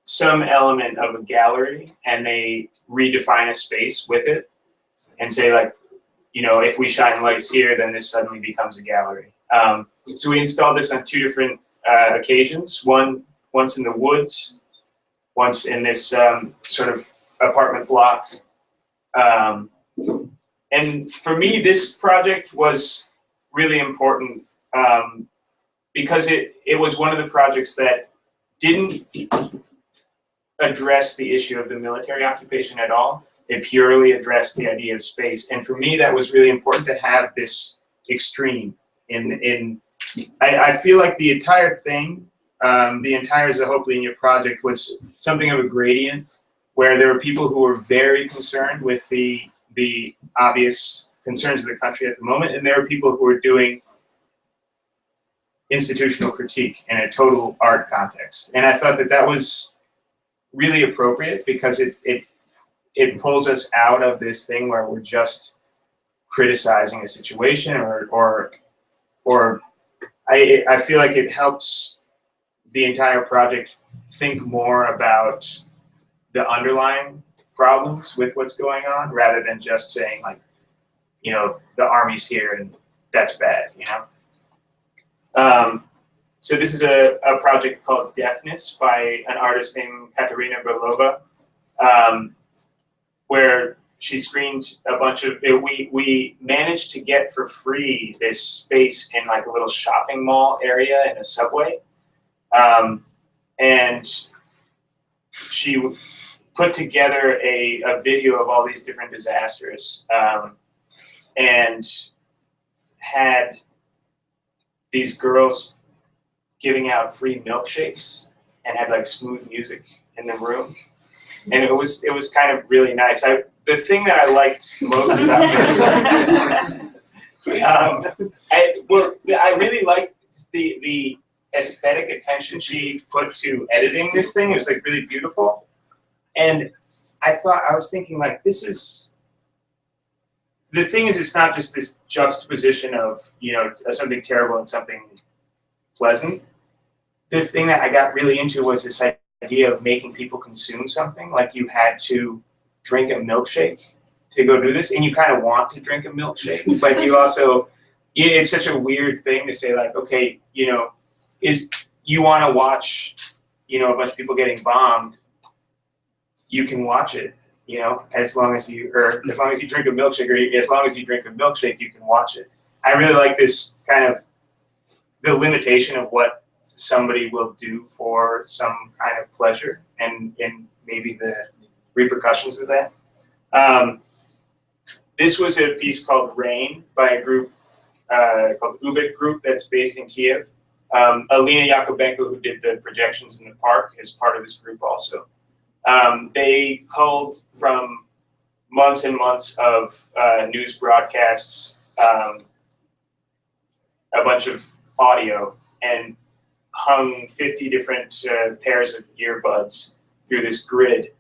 some element of a gallery and they redefine a space with it and say, like, you know, if we shine lights here, then this suddenly becomes a gallery. So we installed this on 2 different occasions, once in the woods, once in this sort of apartment block. And for me, this project was really important because it was one of the projects that didn't address the issue of the military occupation at all. It purely addressed the idea of space. And for me, that was really important to have this extreme I feel like the entire thing, the entire ZAHOPLENNYA project was something of a gradient, where there were people who were very concerned with the obvious concerns of the country at the moment, and there were people who were doing institutional critique in a total art context. And I thought that that was really appropriate, because it pulls us out of this thing where we're just criticizing a situation, or I feel like it helps the entire project think more about the underlying problems with what's going on, rather than just saying, like, you know, the army's here and that's bad, you know? So this is a project called Deafness by an artist named Katerina Berlova, where she screened a bunch of it. We managed to get for free this space in like a little shopping mall area in a subway, and she put together a video of all these different disasters, and had these girls giving out free milkshakes and had like smooth music in the room, and it was kind of really nice. The thing that I liked most about this, I really liked the aesthetic attention she put to editing this thing. It was like really beautiful, and I was thinking like, this is. The thing is, it's not just this juxtaposition of, you know, something terrible and something pleasant. The thing that I got really into was this idea of making people consume something. Like you had to drink a milkshake to go do this, and you kind of want to drink a milkshake, but you also, it's such a weird thing to say like, okay, you know, you want to watch, you know, a bunch of people getting bombed, you can watch it. You know, as long as you drink a milkshake, or as long as you drink a milkshake, you can watch it. I really like this kind of the limitation of what somebody will do for some kind of pleasure, and maybe the repercussions of that. This was a piece called Rain by a group called Ubik Group that's based in Kyiv. Olena Chervonik, who did the projections in the park, is part of this group also. They culled from months and months of news broadcasts a bunch of audio and hung 50 different pairs of earbuds through this grid.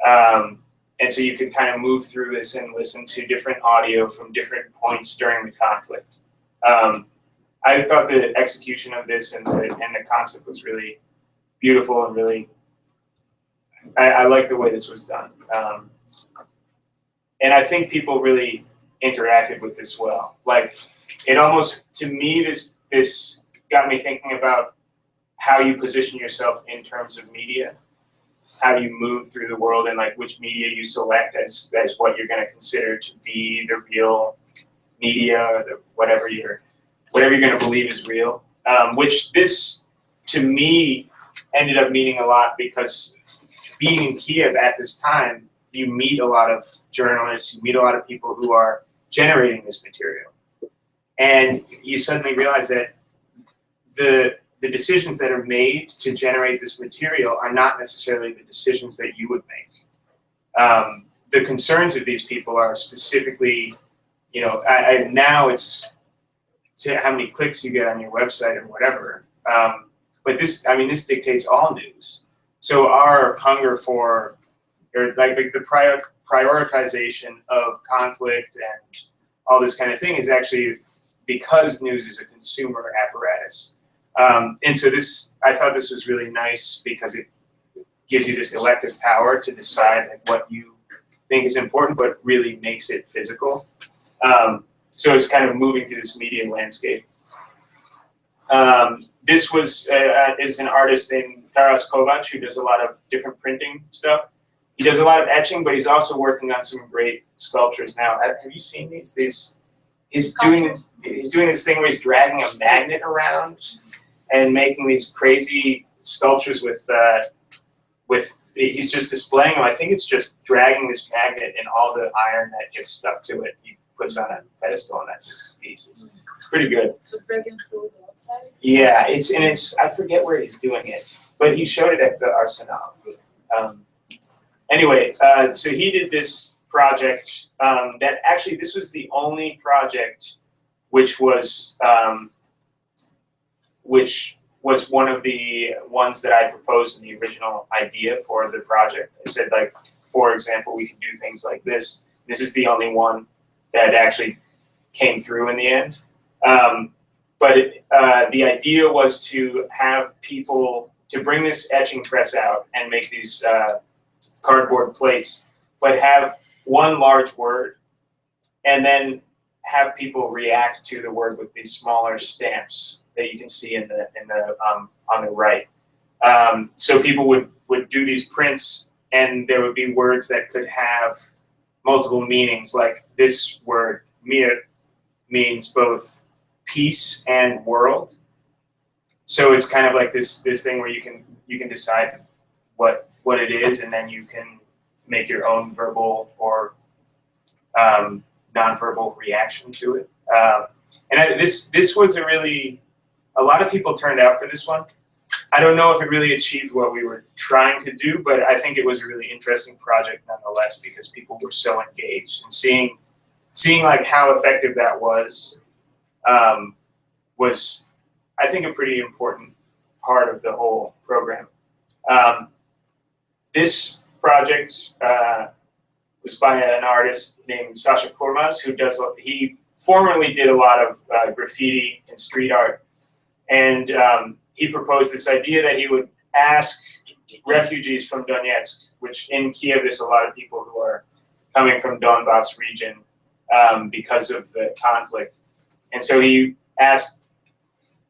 And so you could kind of move through this and listen to different audio from different points during the conflict. I thought the execution of this and the concept was really beautiful and really, I like the way this was done. And I think people really interacted with this well. Like, it almost, to me, this got me thinking about how you position yourself in terms of media, how you move through the world, and like which media you select as what you're going to consider to be the real media, or whatever you're going to believe is real. Which this, to me, ended up meaning a lot, because being in Kyiv at this time, you meet a lot of journalists, you meet a lot of people who are generating this material. And you suddenly realize that the decisions that are made to generate this material are not necessarily the decisions that you would make. The concerns of these people are specifically, you know, now it's how many clicks you get on your website or whatever. But this, I mean, this dictates all news. So our hunger for, or like the prioritization of conflict and all this kind of thing is actually because news is a consumer apparatus. And so this, I thought this was really nice because it gives you this elective power to decide like what you think is important, but really makes it physical. So it's kind of moving through this media landscape. This was is an artist named Taras Kovac, who does a lot of different printing stuff. He does a lot of etching, but he's also working on some great sculptures now. Have you seen these? He's doing this thing where he's dragging a magnet around and making these crazy sculptures with he's just displaying them. I think it's just dragging this magnet and all the iron that gets stuck to it. He puts on a pedestal, and that's his piece. It's pretty good. So breaking through the outside? Yeah, it's I forget where he's doing it, but he showed it at the Arsenal. Anyway, so he did this project that actually, this was the only project which was one of the ones that I proposed in the original idea for the project. I said, like, for example, we could do things like this. This is the only one that actually came through in the end. But the idea was to have people, to bring this etching press out and make these cardboard plates, but have one large word, and then have people react to the word with these smaller stamps that you can see in the on the right. So people would do these prints, and there would be words that could have multiple meanings. Like this word mir means both peace and world. So it's kind of like this thing where you can decide what it is, and then you can make your own verbal or nonverbal reaction to it. This was a lot of people turned out for this one. I don't know if it really achieved what we were trying to do, but I think it was a really interesting project nonetheless, because people were so engaged, and seeing like how effective that was I think a pretty important part of the whole program. This project was by an artist named Sasha Kormaz, he formerly did a lot of graffiti and street art, and he proposed this idea that he would ask refugees from Donetsk, which in Kyiv there's a lot of people who are coming from Donbass region because of the conflict, and so he asked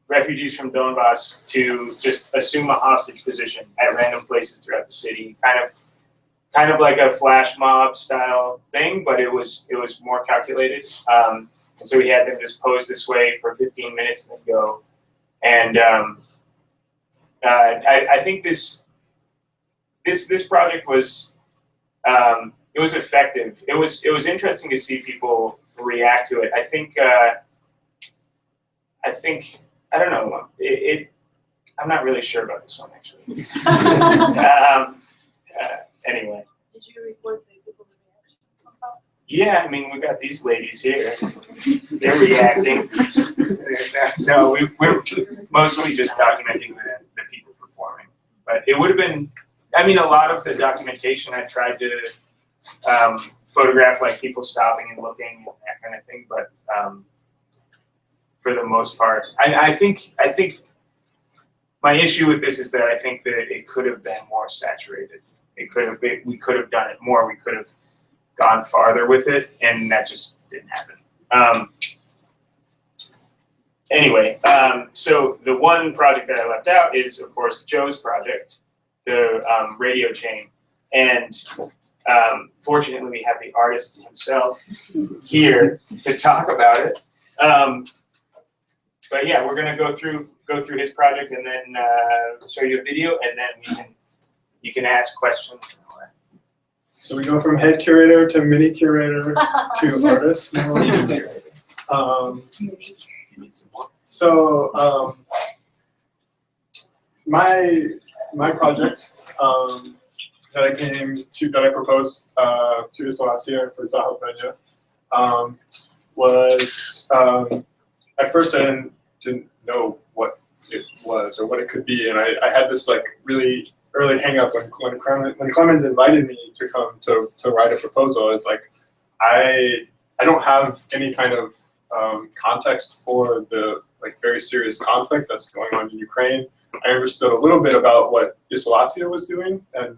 refugees from Donbass to just assume a hostage position at random places throughout the city, kind of like a flash mob style thing, but it was more calculated. And so he had them just pose this way for 15 minutes and then go. And I think this project was it was effective. It was interesting to see people react to it. I think I don't know. I'm not really sure about this one actually. Anyway. Did you record the people's reaction? Yeah, I mean, we got these ladies here. They're reacting. No, we're mostly just documenting the people performing. But it would have been, I mean, a lot of the documentation I tried to photograph like people stopping and looking and that kind of thing. But for the most part, I think my issue with this is that I think that it could have been more saturated. We could have done it more. We could have gone farther with it, and that just didn't happen. Anyway, so the one project that I left out is, of course, Joe's project, the radio chain. And fortunately, we have the artist himself here to talk about it. But yeah, we're gonna go through his project and then show you a video, and then you can ask questions. So we go from head curator to mini curator to artist. So my project that I proposed to IZOLYATSIA for ZAHOPLENNYA was at first I didn't know what it was or what it could be, and I had this like really early hang up when Clemens invited me to come to write a proposal. It's like I don't have any kind of context for the like very serious conflict that's going on in Ukraine. I understood a little bit about what IZOLYATSIA was doing and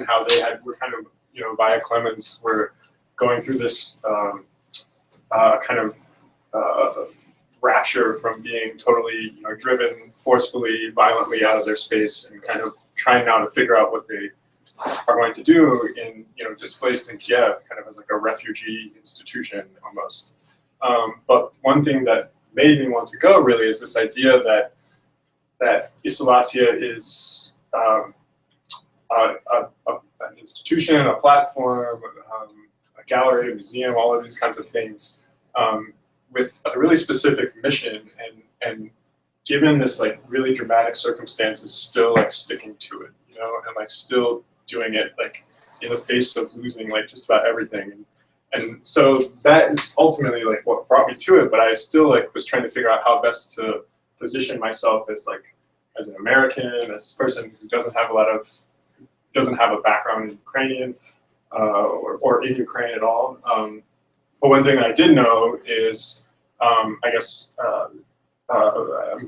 how they were kind of, you know, via Clemens were going through this kind of rapture from being totally, you know, driven forcefully, violently out of their space, and kind of trying now to figure out what they are going to do in, you know, displaced in Kyiv, kind of as like a refugee institution almost. But one thing that made me want to go really is this idea that IZOLYATSIA is an institution, a platform, a gallery, a museum, all of these kinds of things, with a really specific mission, and given this like really dramatic circumstances, still like sticking to it, you know, and like still doing it like in the face of losing like just about everything. And so that is ultimately like what brought me to it, but I still like was trying to figure out how best to position myself as like as an American, as a person who doesn't have a background in Ukrainian or in Ukraine at all. But one thing I did know is, I guess,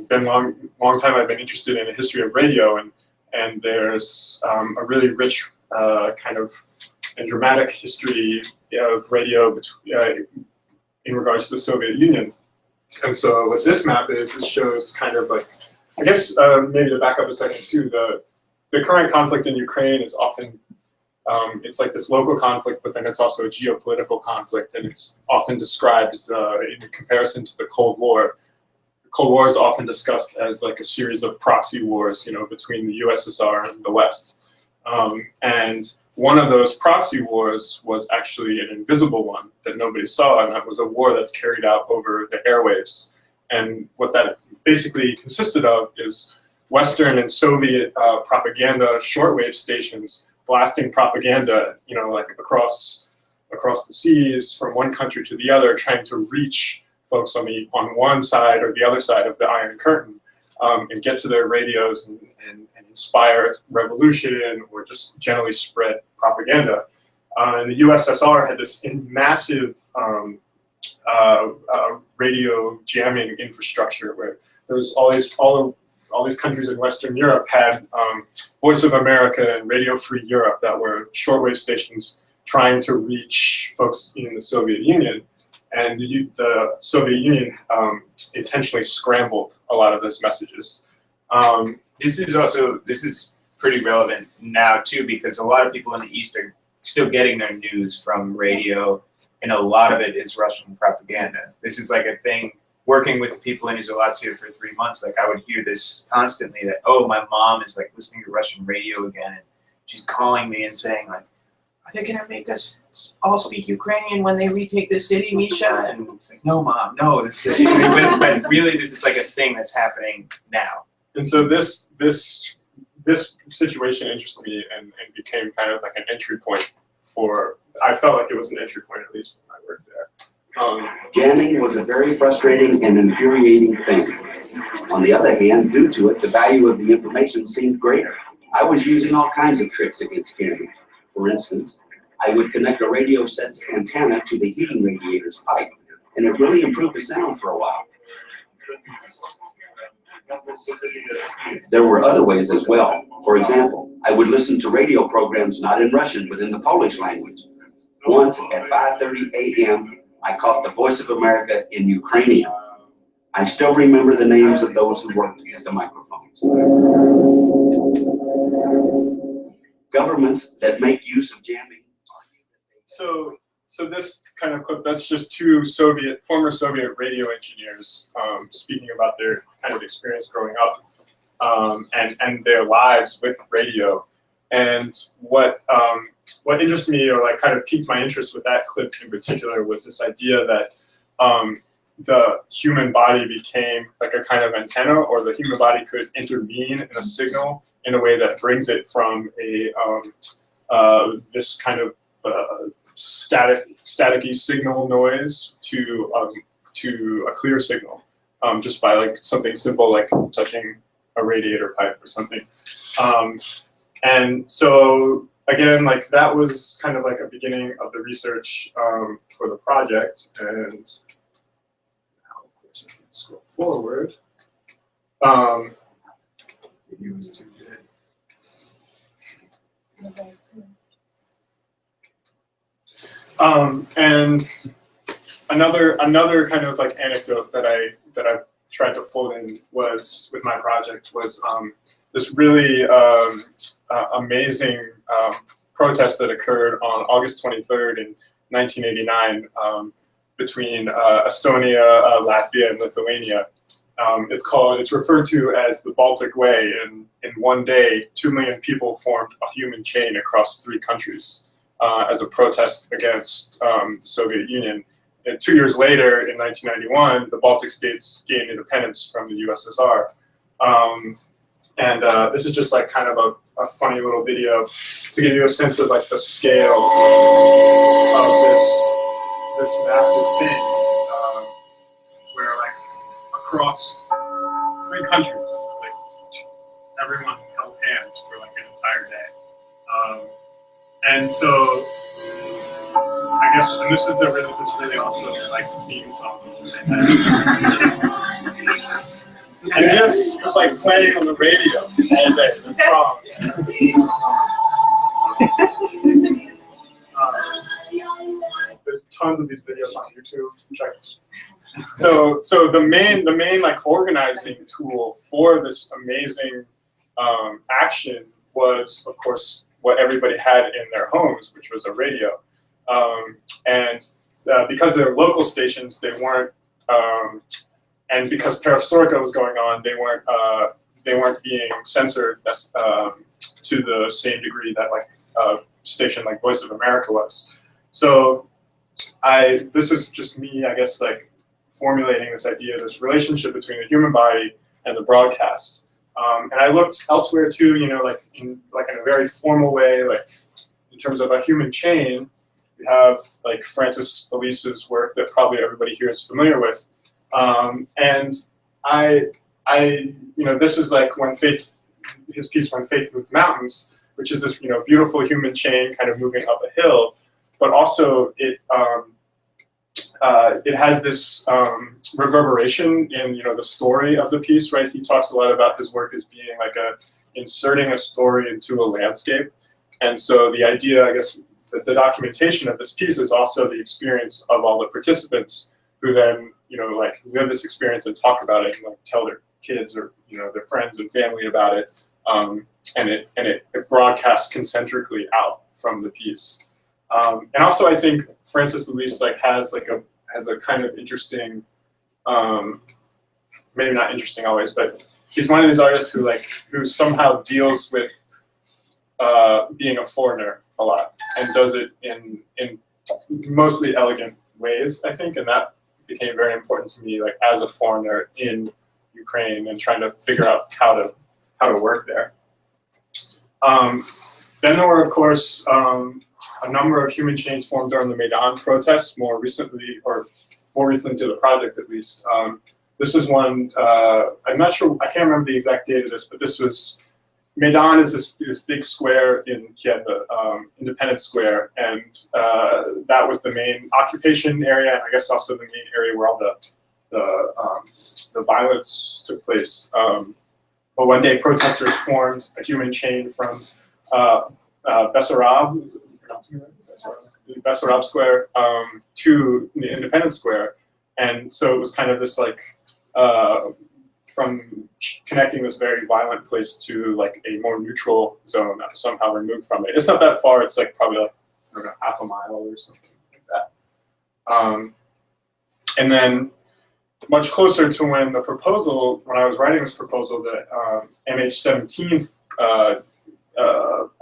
been long time I've been interested in the history of radio, and there's a really rich kind of and dramatic history of radio in regards to the Soviet Union. And so what this map is, it shows kind of like, I guess maybe to back up a second too, the current conflict in Ukraine is often It's like this local conflict, but then it's also a geopolitical conflict, and it's often described as, in comparison to the Cold War. The Cold War is often discussed as like a series of proxy wars, between the USSR and the West. And one of those proxy wars was actually an invisible one that nobody saw, and that was a war that's carried out over the airwaves. And what that basically consisted of is Western and Soviet propaganda shortwave stations blasting propaganda, like across the seas from one country to the other, trying to reach folks on one side or the other side of the Iron Curtain, and get to their radios and inspire revolution or just generally spread propaganda. And the USSR had this massive radio jamming infrastructure where there was all these countries in Western Europe had Voice of America and Radio Free Europe that were shortwave stations trying to reach folks in the Soviet Union. And the Soviet Union intentionally scrambled a lot of those messages. This is pretty relevant now too, because a lot of people in the East are still getting their news from radio, and a lot of it is Russian propaganda. This is like a thing. Working with people in IZOLYATSIA for 3 months, like I would hear this constantly that, oh, my mom is like listening to Russian radio again, and she's calling me and saying like, are they gonna make us all speak Ukrainian when they retake the city, Misha? And it's like, no, mom, no. But really, this is like a thing that's happening now. And so this situation interested me and became kind of like an entry point I felt like it was an entry point, at least when I worked there. Jamming was a very frustrating and infuriating thing. On the other hand, due to it, the value of the information seemed greater. I was using all kinds of tricks against jamming. For instance, I would connect a radio set's antenna to the heating radiator's pipe, and it really improved the sound for a while. There were other ways as well. For example, I would listen to radio programs not in Russian, but in the Polish language. Once at 5:30 a.m., I caught the Voice of America in Ukrainian. I still remember the names of those who worked at the microphones. Governments that make use of jamming. So this kind of clip, that's just two former Soviet radio engineers speaking about their kind of experience growing up and their lives with radio. And what interested me, or like kind of piqued my interest with that clip in particular, was this idea that the human body became like a kind of antenna, or the human body could intervene in a signal in a way that brings it from this kind of staticky signal noise to a clear signal, just by like something simple like touching a radiator pipe or something. And so again, like that was kind of like a beginning of the research for the project. And now, of course, I can scroll forward. Maybe it was too good. And another kind of like anecdote that I tried to fold in was with my project was this really amazing protest that occurred on August 23rd in 1989 between Estonia, Latvia, and Lithuania. It's referred to as the Baltic Way, and in one day, 2 million people formed a human chain across 3 countries as a protest against the Soviet Union. And 2 years later, in 1991, the Baltic states gained independence from the USSR. This is just like kind of a funny little video to give you a sense of like the scale of this massive thing, where like across 3 countries, like everyone held hands for like an entire day. And so I guess, and this is this really awesome like theme song. And this was like playing on the radio all day, this song. There's tons of these videos on YouTube. So the main like organizing tool for this amazing action was, of course, what everybody had in their homes, which was a radio. Because they're local stations, they weren't, and because perestroika was going on, they weren't being censored to the same degree that like a station like Voice of America was. So this was just me, I guess, like formulating this idea, this relationship between the human body and the broadcast. And I looked elsewhere too, you know, like in a very formal way, like in terms of a human chain. We have like Francis Elise's work that probably everybody here is familiar with. And you know, this is like his piece When Faith Moves Mountains, which is this, you know, beautiful human chain kind of moving up a hill, but also it has this reverberation in, you know, the story of the piece, right? He talks a lot about his work as being like inserting a story into a landscape. And so the idea, I guess, that the documentation of this piece is also the experience of all the participants who then, you know, like live this experience and talk about it and like tell their kids or, you know, their friends and family about it. And it broadcasts concentrically out from the piece. And also I think Francis Elise like has a kind of interesting, maybe not interesting always, but he's one of these artists who somehow deals with being a foreigner a lot and does it in mostly elegant ways, I think, and that became very important to me, like as a foreigner in Ukraine and trying to figure out how to work there. Then there were, of course, a number of human chains formed during the Maidan protests, more recently to the project at least. This is one, I'm not sure, I can't remember the exact date of this, but this was, Maidan is this big square in Kyiv, Independence Square, and that was the main occupation area, and I guess also the main area where all the violence took place. But one day, protesters formed a human chain from Bessarab, is it pronouncing it? Bessarab Square to the Independence Square, and so it was kind of this like from connecting this very violent place to like a more neutral zone that was somehow removed from it. It's not that far. It's like probably like, I don't know, half a mile or something like that. And then much closer to when the proposal, when I was writing this proposal, that MH17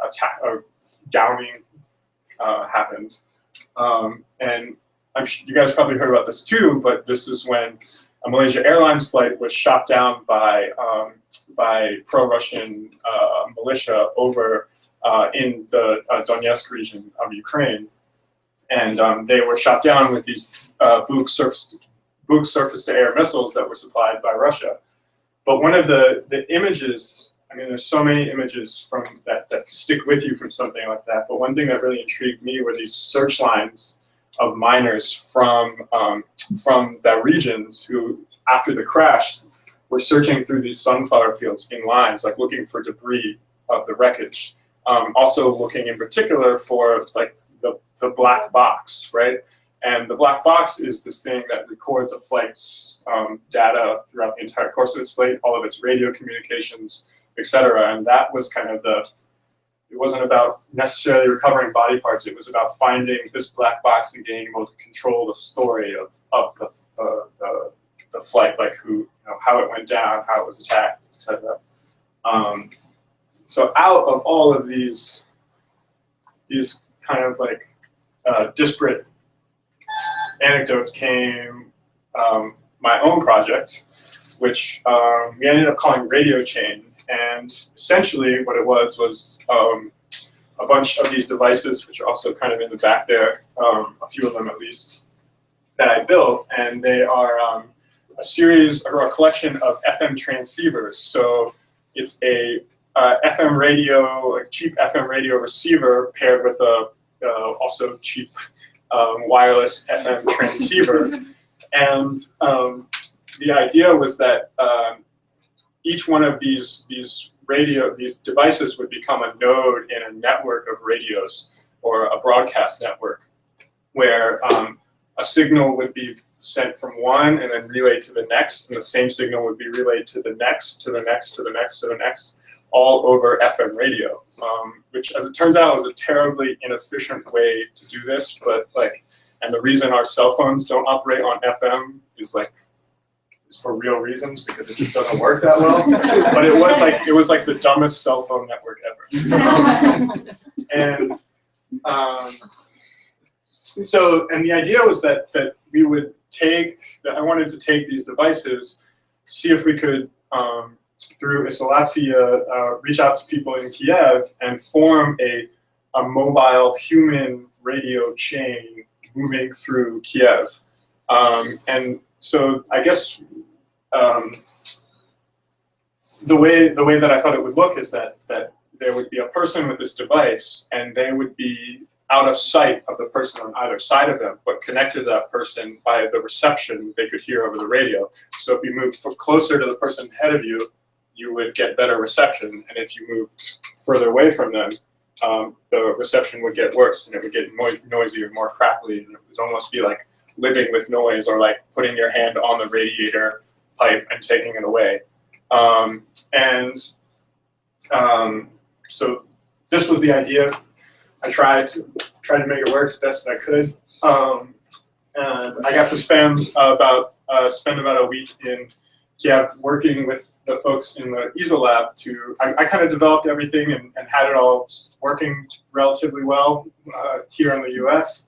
attack or downing happened. And I'm sure you guys probably heard about this too, but this is when a Malaysia Airlines flight was shot down by pro-Russian militia over in the Donetsk region of Ukraine, and they were shot down with these Buk surface-to-air missiles that were supplied by Russia. But one of the images, I mean, there's so many images from that stick with you from something like that. But one thing that really intrigued me were these search lines of miners from the regions who, after the crash, were searching through these sunflower fields in lines, like looking for debris of the wreckage. Also looking in particular for like the black box, right? And the black box is this thing that records a flight's data throughout the entire course of its flight, all of its radio communications, etc. And that was kind of it wasn't about necessarily recovering body parts. It was about finding this black box and being able to control the story of the flight, like how it went down, how it was attacked, etc. So out of all of these kind of like disparate anecdotes came my own project, which we ended up calling Radio Chain. And essentially what it was a bunch of these devices, which are also kind of in the back there, a few of them at least, that I built. And they are a series or a collection of FM transceivers. So it's a FM radio, a cheap FM radio receiver paired with a also cheap wireless FM transceiver. And the idea was that each one of these devices would become a node in a network of radios or a broadcast network where a signal would be sent from one and then relayed to the next, and the same signal would be relayed to the next, to the next, to the next, to the next, all over FM radio, which, as it turns out, was a terribly inefficient way to do this. But like, and the reason our cell phones don't operate on FM is for real reasons, because it just doesn't work that well. But it was like the dumbest cell phone network ever. And so the idea was that we would I wanted to take these devices, see if we could, through IZOLYATSIA, reach out to people in Kyiv and form a mobile human radio chain moving through Kyiv. And so I guess the way that I thought it would look is that there would be a person with this device, and they would be out of sight of the person on either side of them, but connected to that person by the reception they could hear over the radio. So if you moved closer to the person ahead of you, you would get better reception, and if you moved further away from them, the reception would get worse, and it would get noisier, more crackly, and it would almost be like living with noise, or like putting your hand on the radiator pipe and taking it away. So this was the idea. I tried to make it work as best as I could, and I got to spend about a week in Kyiv working with the folks in the IZO lab. I kind of developed everything and had it all working relatively well here in the U.S.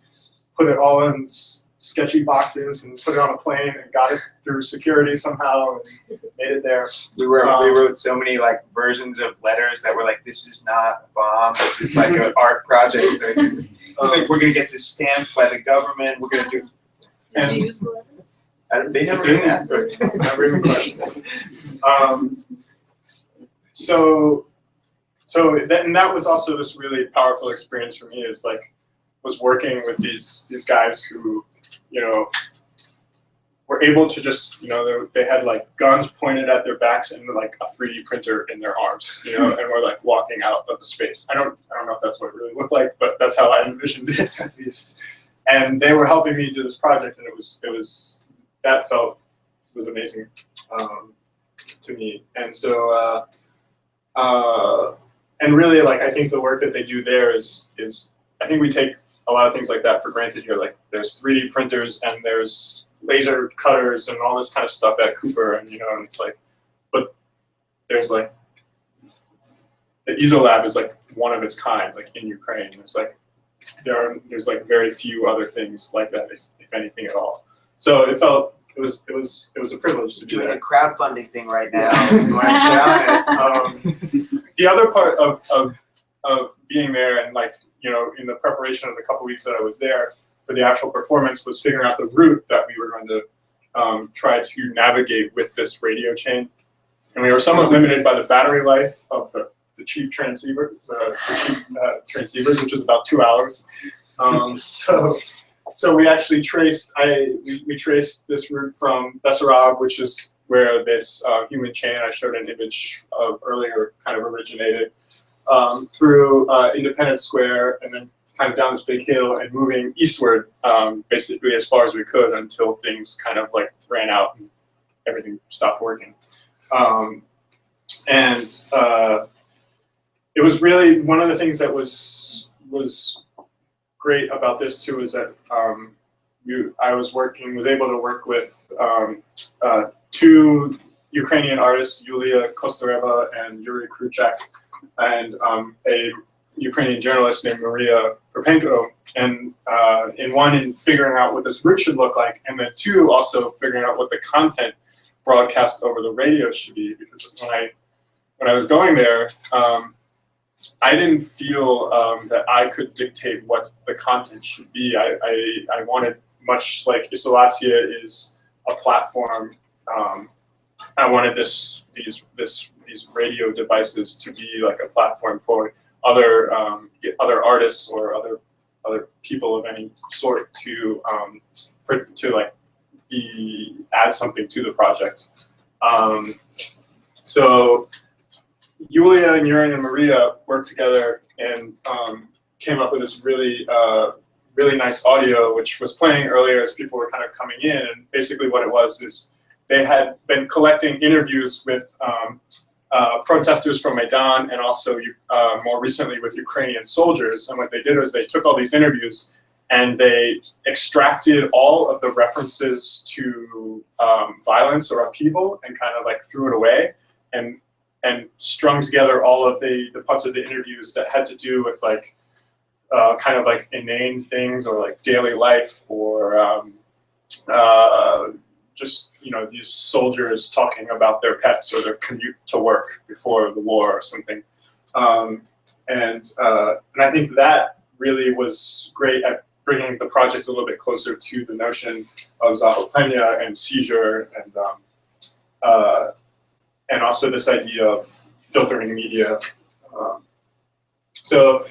Put it all in sketchy boxes and put it on a plane and got it through security somehow and made it there. We wrote so many like versions of letters that were like, "This is not a bomb. This is like an art project. It's like we're gonna get this stamped by the government. We're gonna do." Did you use the letter? They never even asked for it. Never even questioned. That was also this really powerful experience for me. Was working with these guys who, were able to just, they had like guns pointed at their backs and like a 3D printer in their arms, and were like walking out of the space. I don't know if that's what it really looked like, but that's how I envisioned it at least. And they were helping me do this project, and it was amazing to me. And so and really, like, I think the work that they do there is I think we take a lot of things like that for granted here. Like, there's 3D printers and there's laser cutters and all this kind of stuff at Cooper, and and it's like, but there's like, the IZO lab is like one of its kind, like in Ukraine. There's like, there's like very few other things like that, if anything at all. So it was a privilege to do Doing that. a crowdfunding thing right now. The other part of being there and like, in the preparation of the couple weeks that I was there for the actual performance was figuring out the route that we were going to try to navigate with this radio chain. And we were somewhat limited by the battery life of the cheap transceivers, which was about 2 hours. So we actually traced this route from Bessarab, which is where this human chain I showed an image of earlier kind of originated, through Independence Square, and then kind of down this big hill and moving eastward, basically as far as we could until things kind of like ran out and everything stopped working. It was really one of the things that was great about this too, is that I was able to work with two Ukrainian artists, Yulia Kostareva and Yuri Kruchak, and a Ukrainian journalist named Maria Propenko, and in figuring out what this route should look like, and then two, also figuring out what the content broadcast over the radio should be, because when I was going there, I didn't feel that I could dictate what the content should be. I wanted, much like IZOLYATSIA is a platform, I wanted these radio devices to be like a platform for other artists or other people of any sort to like add something to the project. So Yulia and Yuri and Maria worked together and came up with this really nice audio, which was playing earlier as people were kind of coming in. And basically what it was is they had been collecting interviews with protesters from Maidan and also more recently with Ukrainian soldiers. And what they did was they took all these interviews and they extracted all of the references to violence or upheaval and kind of like threw it away and strung together all of the parts of the interviews that had to do with like kind of like inane things or like daily life or just, you know, these soldiers talking about their pets or their commute to work before the war or something. And I think that really was great at bringing the project a little bit closer to the notion of ZAHOPLENNYA and seizure and also this idea of filtering media. So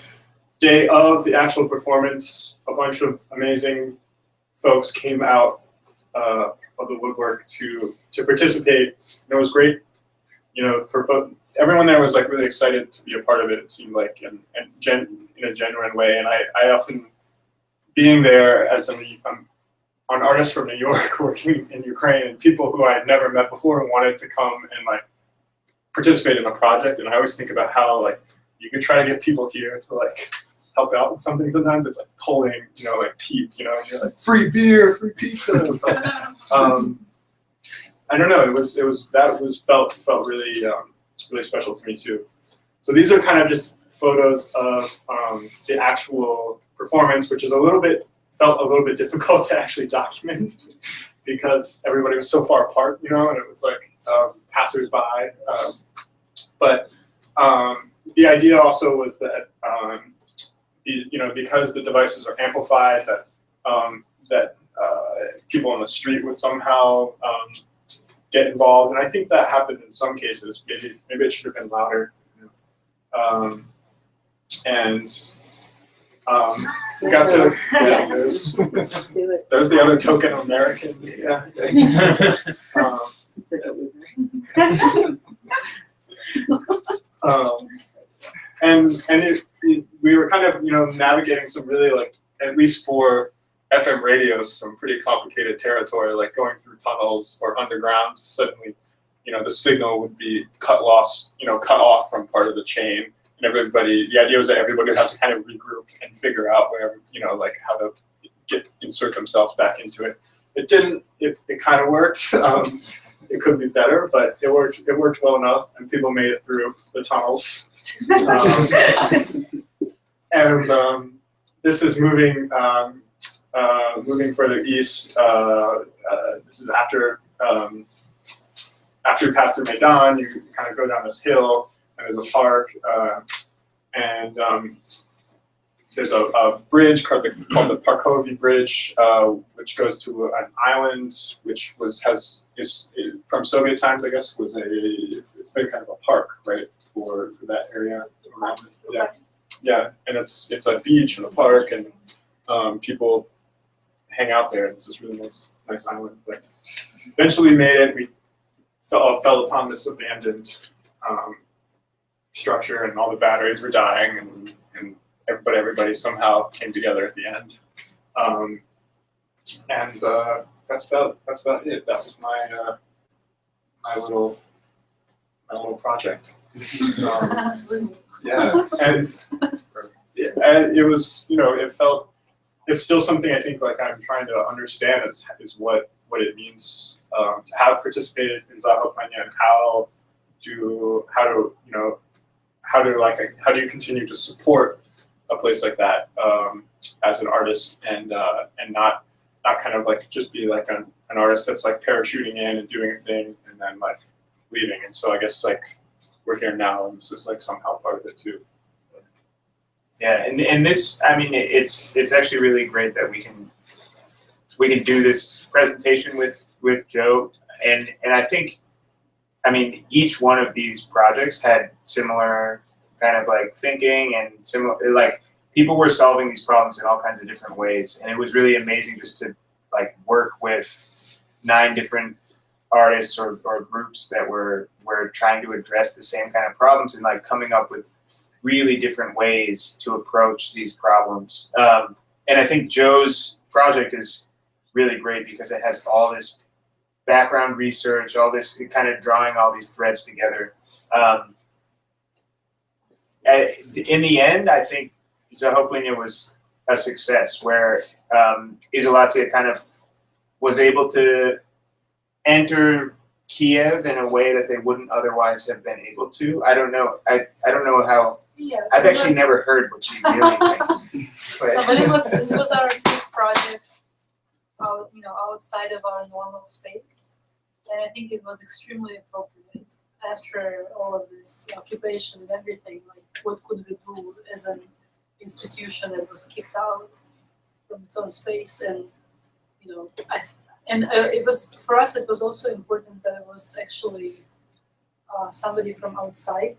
day of the actual performance, a bunch of amazing folks came out of the woodwork to participate. And it was great, you know, for everyone there was like really excited to be a part of it. It seemed like in a genuine way. And I often, being there as an artist from New York working in Ukraine, and people who I had never met before and wanted to come and like participate in a project. And I always think about how like you could try to get people here to like help out with something. Sometimes it's like pulling, you know, like teeth, you know, and you're like free beer, free pizza. I don't know. It felt really really special to me too. So these are kind of just photos of the actual performance, which is felt a little bit difficult to actually document because everybody was so far apart, you know, and it was like passersby. But the idea also was that you know, because the devices are amplified, that people on the street would somehow get involved, and I think that happened in some cases. Maybe it should have been louder. We got to there's the other token American. Yeah. We were kind of, you know, navigating some really, like, at least for FM radios, some pretty complicated territory, like going through tunnels or underground. Suddenly, you know, the signal would be cut off from part of the chain, and the idea was that everybody would have to kind of regroup and figure out where, you know, like how to insert themselves back into it. It didn't. It kind of worked. It could be better, but it worked. It worked well enough, and people made it through the tunnels. This is moving further east. This is after you pass through Maidan, you kind of go down this hill, and there's a park, and there's a bridge called the Parkovi Bridge, which goes to an island, which is from Soviet times, I guess, it's been kind of a park, right, for that area around it. Yeah, and it's a beach and a park, and people hang out there. It's this really nice island. But eventually made it. We fell upon this abandoned structure, and all the batteries were dying, but everybody somehow came together at the end. That's about it. That was my little project. Yeah, and it was, you know, it's still something I think like I'm trying to understand is what it means to have participated in ZAHOPLENNYA, and how do you continue to support a place like that as an artist, and not kind of like just be like an artist that's like parachuting in and doing a thing and then like leaving. And so I guess like we're here now, and this is like somehow part of it too. Yeah, and this, I mean, it's actually really great that we can do this presentation with Joe, and I think, I mean, each one of these projects had similar kind of like thinking, and similar, like people were solving these problems in all kinds of different ways, and it was really amazing just to like work with 9 different artists or groups that were trying to address the same kind of problems, and like coming up with really different ways to approach these problems. And I think Joe's project is really great because it has all this background research, all this kind of drawing all these threads together. In the end, I think ZAHOPLENNYA was a success, where IZOLYATSIA kind of was able to enter Kyiv in a way that they wouldn't otherwise have been able to. I don't know. I don't know how. Yeah, I've actually never heard what she really thinks. No, but it was our first project, outside of our normal space, and I think it was extremely appropriate after all of this occupation and everything. Like, what could we do as an institution that was kicked out from its own space? And it was, for us, it was also important that it was actually somebody from outside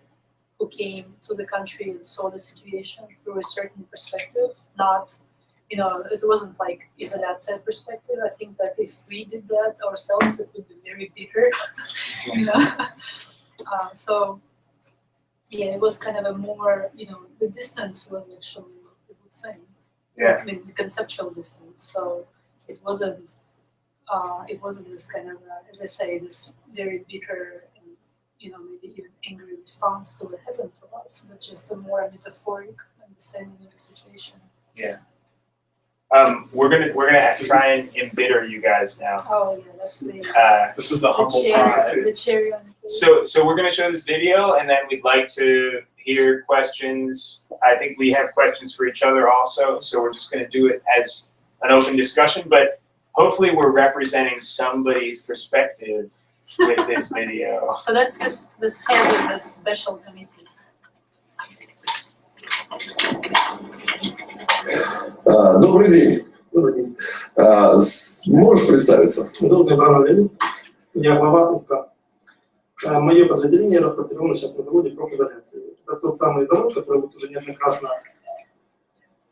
who came to the country and saw the situation through a certain perspective, not, it wasn't like IZOLYATSIA perspective. I think that if we did that ourselves, it would be very bitter, so yeah, it was kind of a more, the distance was actually a good thing. Yeah. I mean, the conceptual distance. So it wasn't this kind of, as I say, this very bitter and, maybe even angry response to what happened to us, but just a more metaphoric understanding of the situation. Yeah. We're gonna try and embitter you guys now. Oh yeah, that's the This is the humble the cherry on the cake. So we're gonna show this video, and then we'd like to hear questions. I think we have questions for each other also, so we're just gonna do it as an open discussion, but hopefully we're representing somebody's perspective with this video. So that's this head of this special committee. Добрый день. Добрый день. Можешь представиться? Зовут меня Брана Леонид. Я глава УСК. Мое подразделение распределено сейчас на заводе профизоляции. Это тот самый завод, который вот уже неоднократно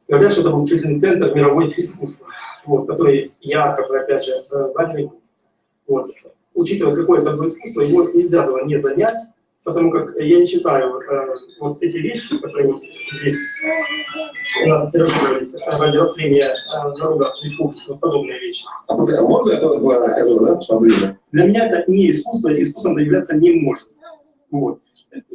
говорят, что это был чуть ли не центр мирового искусства, который якобы, опять же, заняли. Учитывая, какое это было искусство, его нельзя было не занять, потому как я не считаю вот эти вещи, которые здесь у нас тиражировались ради растления народа республики, вот подобные вещи. Можно я тоже покажу, да, поближе? Для меня это не искусство, искусством это являться не может.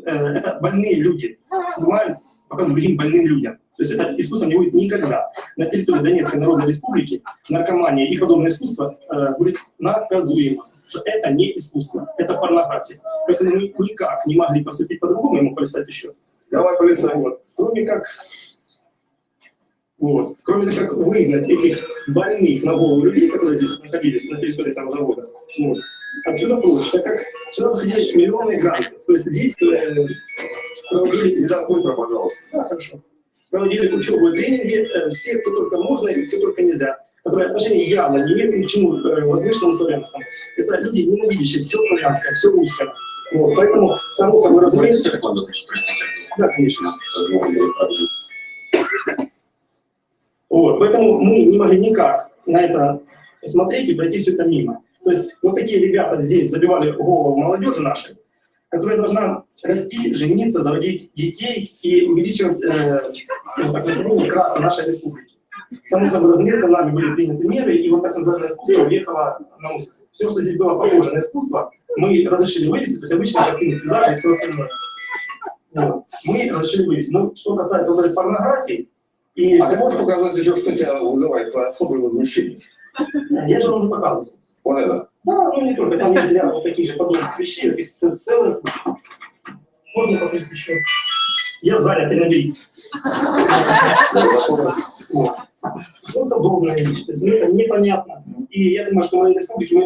Это больные люди снимают, показывают другим больным людям. То есть это искусство не будет никогда. На территории Донецкой Народной Республики наркомания и подобное искусство будет наказуемо. Что это не искусство, это порнография. Поэтому мы никак не могли поступить по-другому, ему полистать еще. Давай полистаем. Кроме как выгнать этих больных на голову людей, которые здесь находились на территории этого завода. Отсюда прочь, так как сюда выходили миллионы грантов. То есть здесь проводили... Не так быстро, пожалуйста. Да, хорошо. Проводили учебу и тренинги, все, кто только можно и кто только нельзя, которые отношения явно не имеют ни к чему возвышенному славянскому. Это люди, ненавидящие все славянское, все русское. Поэтому, само собой разумеется... Телефон выключить, простите. Да, конечно. Поэтому мы не могли никак на это смотреть и пройти все это мимо. То есть вот такие ребята здесь забивали голову молодежи нашей, которая должна расти, жениться, заводить детей и увеличивать население крата нашей республики. Само собой, разумеется, нами были приняты меры, и вот так называемое искусство уехало на устье. Все, что здесь было похоже на искусство, мы разрешили вывести, то есть обычные картины, пейзажи и все остальное. Мы разрешили вывести. Но что касается вот этой порнографии... А ты можешь показать еще, что тебя вызывает особое возмущение? Я же вам уже показывал. Вот это? Да, не только. Там есть ряд вот таких же подобных вещей, таких целых. Можно посмотреть еще. Я занят, перенабери. Вот подобная вещь. То есть мне это непонятно. И я думаю, что в моей республике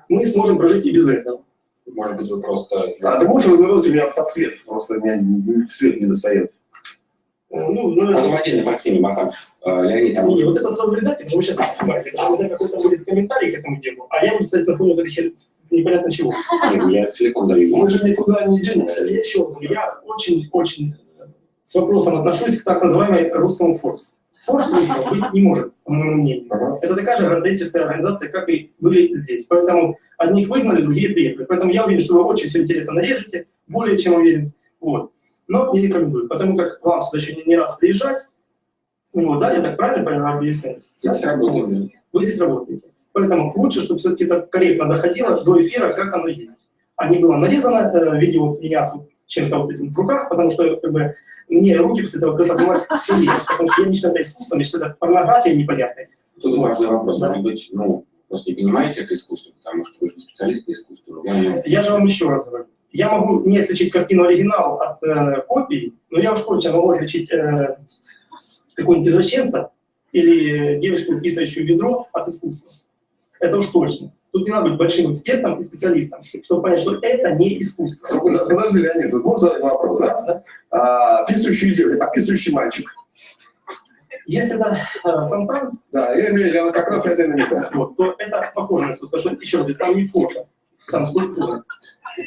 мы сможем прожить и без этого. Может быть, вы просто... А ты можешь развернуть у меня под цвет? Просто у меня цвет не достает. Потом отдельно по всеми бокам. Леонид, там... Не, вот это сразу вырезайте, потому что вы сейчас понимаете, потому что у меня какой-то будет комментарий к этому делу, а я буду стоять на фоне вот этих непонятно чего. Я целиком даю. Мы же никуда не денемся. Я очень с вопросом отношусь к так называемой русскому форс. Форс русского быть не может, по моему мнению. Это такая же грандическая организация, как и были здесь. Поэтому одних выгнали, другие приехали. Поэтому я уверен, что вы очень все интересно нарежете, более чем уверен. Но не рекомендую, потому как вам сюда еще не раз приезжать. Да, я так правильно понимаю, объясняюсь? Я здесь работаю. Вы здесь работаете. Поэтому лучше, чтобы все-таки это корректно доходило до эфира, как оно есть. а не было нарезано в виде вот меня с чем-то вот этим в руках, потому что как бы мне руки после этого придется отмывать в суде, потому что я не считаю это искусством, я считаю это порнографией непонятной. Тут важный вопрос, Да. может быть, ну, просто не понимаете это искусство, потому что вы же не специалист по искусству. Я же вам еще раз говорю. Я могу не отличить картину оригинал от копии, но я уж точно могу отличить какого-нибудь извращенца или девочку, писающую ведро, от искусства. Это уж точно. Тут не надо быть большим экспертом и специалистом, чтобы понять, что это не искусство. Подожди, Леонид, вот можно задать вопрос, да? Писающий девочка, а писающий мальчик? Если это фонтан, Да, я как раз это намекаю. вот, то это похоже на искусство. Потому что, еще раз, там не фото, там скульптура.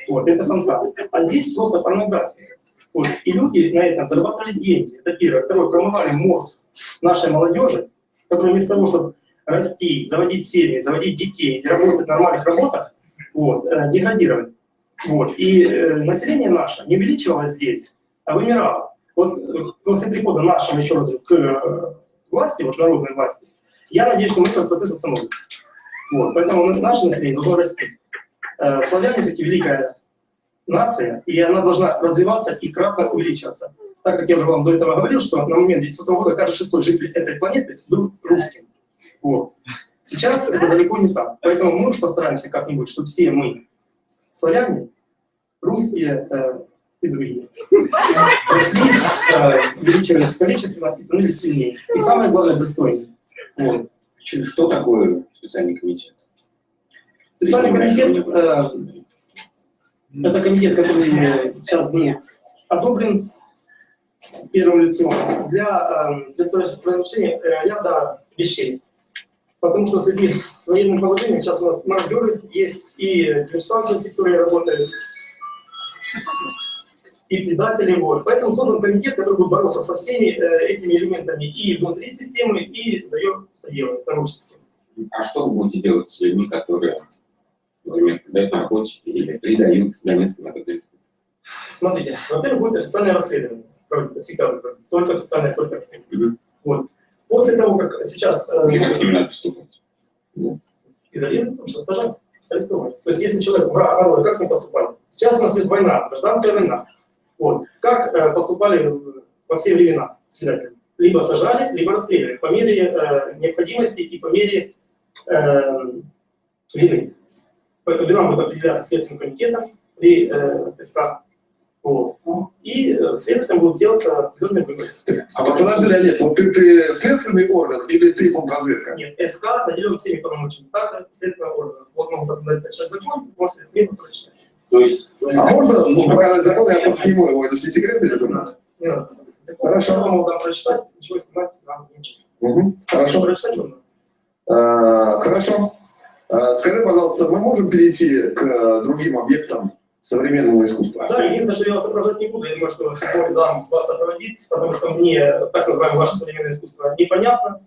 Вот, это фонтан. А здесь просто порнография. Вот. И люди на этом зарабатывали деньги. Это первое. Второе, промывали мозг нашей молодежи, которая вместо того, чтобы расти, заводить семьи, заводить детей и работать в нормальных работах, вот, деградировали. Вот. И население наше не увеличивалось здесь, а вымирало. Вот после прихода нашего, еще раз, к власти, вот народной власти, я надеюсь, что мы этот процесс остановим. Вот. Поэтому наше население должно расти. Славяне все-таки великая нация, и она должна развиваться и кратно увеличиваться. Так как я уже вам до этого говорил, что на момент 900 года каждый шестой житель этой планеты был русским. Вот. Сейчас это далеко не так. Поэтому мы уж постараемся как-нибудь, чтобы все мы, славяне, русские и другие, росли, увеличивались количественно и становились сильнее. И самое главное, достойнее. Вот. Что такое специальный комитет? Специальный комитет это комитет, который сейчас был одобрен первым лицом для разрешения ряда вещей. Потому что в связи с военным положением сейчас у нас мародеры есть и диверсанты, которые работают, и предатели. Вот. Поэтому создан комитет, который будет бороться со всеми этими элементами и внутри системы, и за ее пределами, снаружи системы. А что вы будете делать с людьми, которые, например, продают наркотики или придают Донецкой наркотики? Смотрите, во-первых, будет официальное расследование. Проводится всегда, только официальное, только расследование. Вот. После того, как сейчас... Как с ними надо поступать? Изолировать, потому что сажать, арестовывать. То есть если человек враг народа, как с ним поступали? Сейчас у нас идет война, гражданская война. Вот. Как поступали во все времена следователи? Либо сажали, либо расстреливали по мере необходимости и по мере вины. Поэтому вина будет определяться Следственным комитетом при СК. Вот. И следователям будут делаться определенные выводы. А вот подожди, Леонид, вот ты следственный орган или ты контрразведка? Нет, СК наделен всеми полномочиями. Так, следственного органа. Вот могут прочитать закон, можете смело прочитать. То есть, А можно показать закон, я подсниму его, это же не секретный документ? Не надо. Хорошо. Я могу там прочитать, ничего снимать, нам ничего. Хорошо. Прочитать можно? Хорошо. Скажи, пожалуйста, мы можем перейти к другим объектам современного искусства? Да, единственное, что я вас сопровождать не буду. Я думаю, что мой зам вас сопроводит, потому что мне так называемое ваше современное искусство непонятно.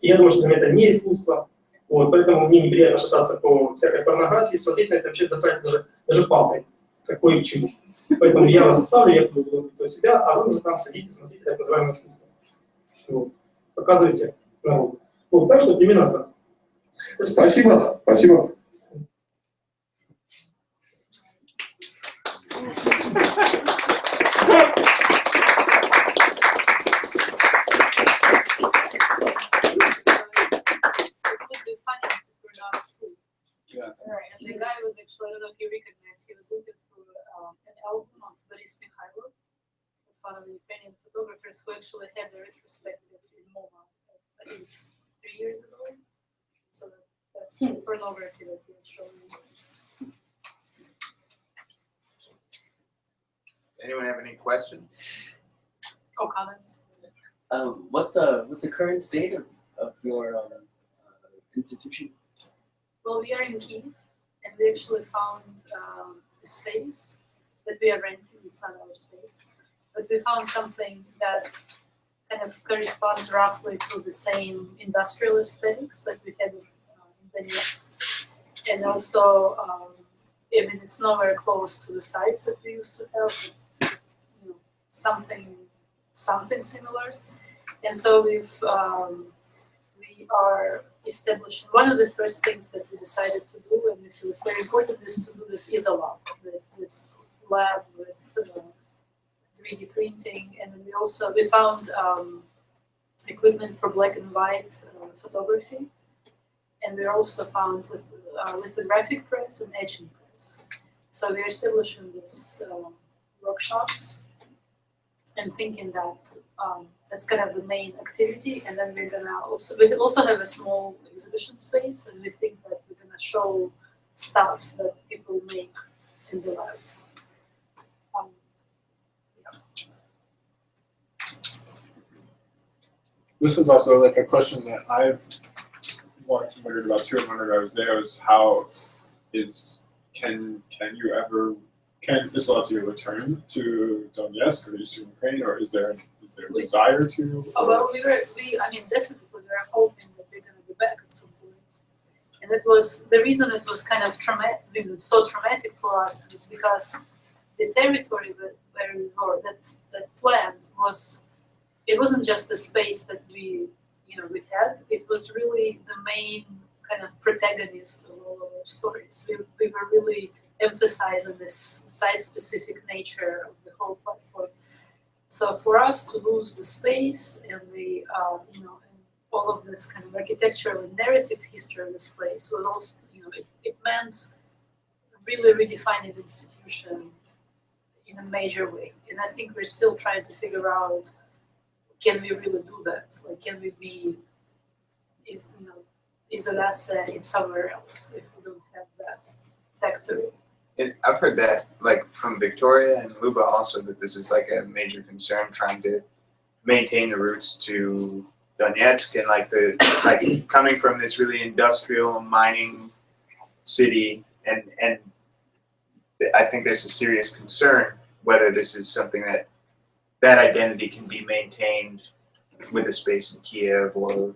И я думаю, что для меня это не искусство. Вот, поэтому мне неприятно шататься по всякой порнографии, смотреть на это вообще дотратить даже палкой, какой и к чему. Поэтому я вас оставлю, я буду говорить у себя, а вы уже там садитесь, смотрите так называемое искусство. Вот. Показывайте народу. Вот, так что именно так. Спасибо. Спасибо. And the guy was actually, I don't know if you recognize, he was looking through an album of Boris Mikhailov. That's one of the Ukrainian photographers who actually had a retrospective in MoMA, I think 3 years ago. So that's the pornography that he was showing. Does anyone have any questions? Oh, comments? What's the current state of your institution? Well, we are in Kyiv, and we actually found a space that we are renting. It's not our space, but we found something that kind of corresponds roughly to the same industrial aesthetics that we had in Donetsk. And also, I mean, it's nowhere close to the size that we used to have, but, you know, something similar. And so we are establishing, one of the first things that we decided to do when we we feel it's very important is to do this IZOLAB, this lab with 3D printing, and then we found equipment for black and white photography, and we also found lithographic press and etching press. So we're establishing these workshops and thinking that that's kind of the main activity, and then we also have a small exhibition space, and we think that we're gonna show stuff that people make in the lab. This is also like a question that I've wondered about too, and wondered I was there, was how can ZAHOPLENNYA return to Donetsk or Eastern Ukraine, or is there a desire to? Well, definitely we were hoping that we're gonna be back at some point. And that was the reason it was kind of so traumatic for us is because the territory where we were, that plant wasn't just a space that we had. It was really the main kind of protagonist of all of our stories. We were really emphasizing this site-specific nature of the whole platform. So for us to lose the space and the and all of this kind of architectural and narrative history of this place was also it meant really redefining the institution in a major way. And I think we're still trying to figure out, can we really do that? Like, can we be IZOLYATSIA in somewhere else if we don't have that factory? And I've heard that, like, from Victoria and Luba also, that this is like a major concern, trying to maintain the roots to Donetsk, and like coming from this really industrial mining city, and I think there's a serious concern whether this is something that identity can be maintained with a space in Kyiv or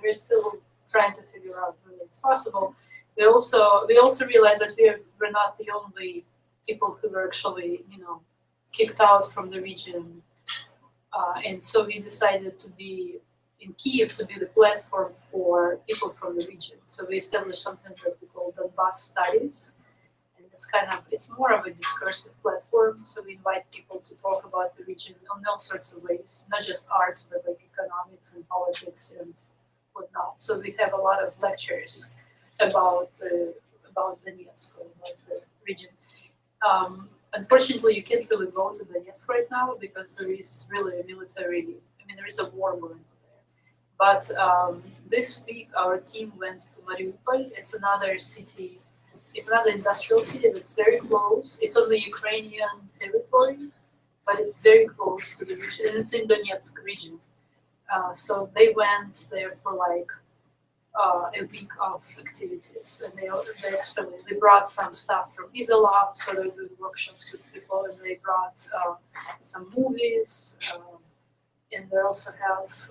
we're still trying to figure out whether it's possible. We also realized that we're not the only people who were actually kicked out from the region, and so we decided to be in Kyiv to be the platform for people from the region. So we established something that we call Donbas Studies, and it's more of a discursive platform. So we invite people to talk about the region in all sorts of ways, not just arts, but like economics and politics and whatnot. So we have a lot of lectures about Donetsk, about the region. Unfortunately, you can't really go to Donetsk right now because there is really a military. There is a war going on there. But this week, our team went to Mariupol. It's another city. It's another industrial city that's very close. It's on the Ukrainian territory, but it's very close to the region. And it's in Donetsk region. So they went there for like a week of activities, and they brought some stuff from IZOLAB, so they're doing workshops with people, and they brought some movies, and we also have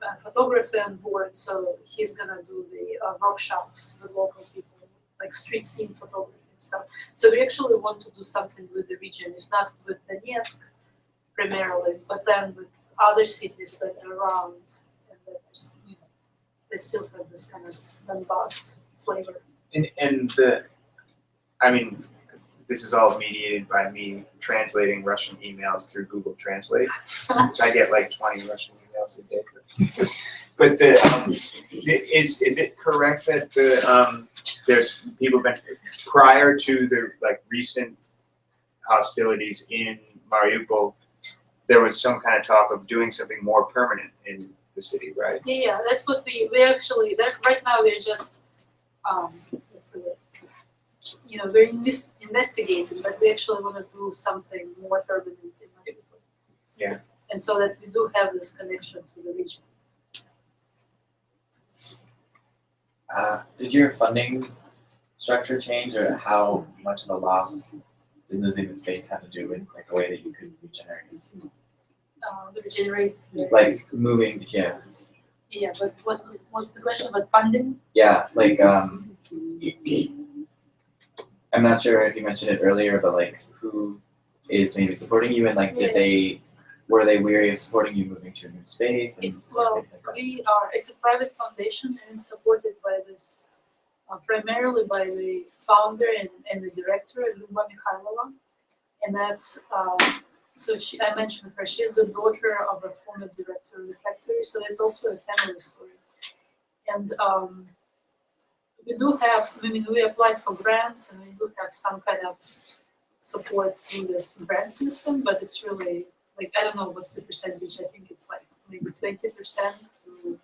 a photographer on board, so he's gonna do the workshops with local people, like street scene photography and stuff. So we actually want to do something with the region, if not with Donetsk primarily, but then with other cities that are around, and that they still have this kind of Donbass flavor. This is all mediated by me translating Russian emails through Google Translate, which I get like 20 Russian emails a day. But is it correct that there's people been prior to the recent hostilities in Mariupol, there was some kind of talk of doing something more permanent in the city, right? Yeah, that's what we actually, right now we're just, we're investigating, but we actually want to do something more permanent in Mariupol. Yeah. And so that we do have this connection to the region. Did your funding structure change, or how much of a loss did losing the space have to do with the way that you could regenerate? Like moving to Kyiv. Yeah, but what's the question about funding? Yeah, I'm not sure if you mentioned it earlier, but who is maybe supporting you, and were they weary of supporting you moving to a new space? And It's a private foundation, and it's supported by this primarily by the founder and the director, Lyuba Mikhailova. And that's, so I mentioned her, she's the daughter of a former director of the factory, so it's also a family story. And we do have, I mean, we applied for grants and we do have some kind of support through this grant system, but it's really, like, I don't know what's the percentage, I think it's like maybe 20% through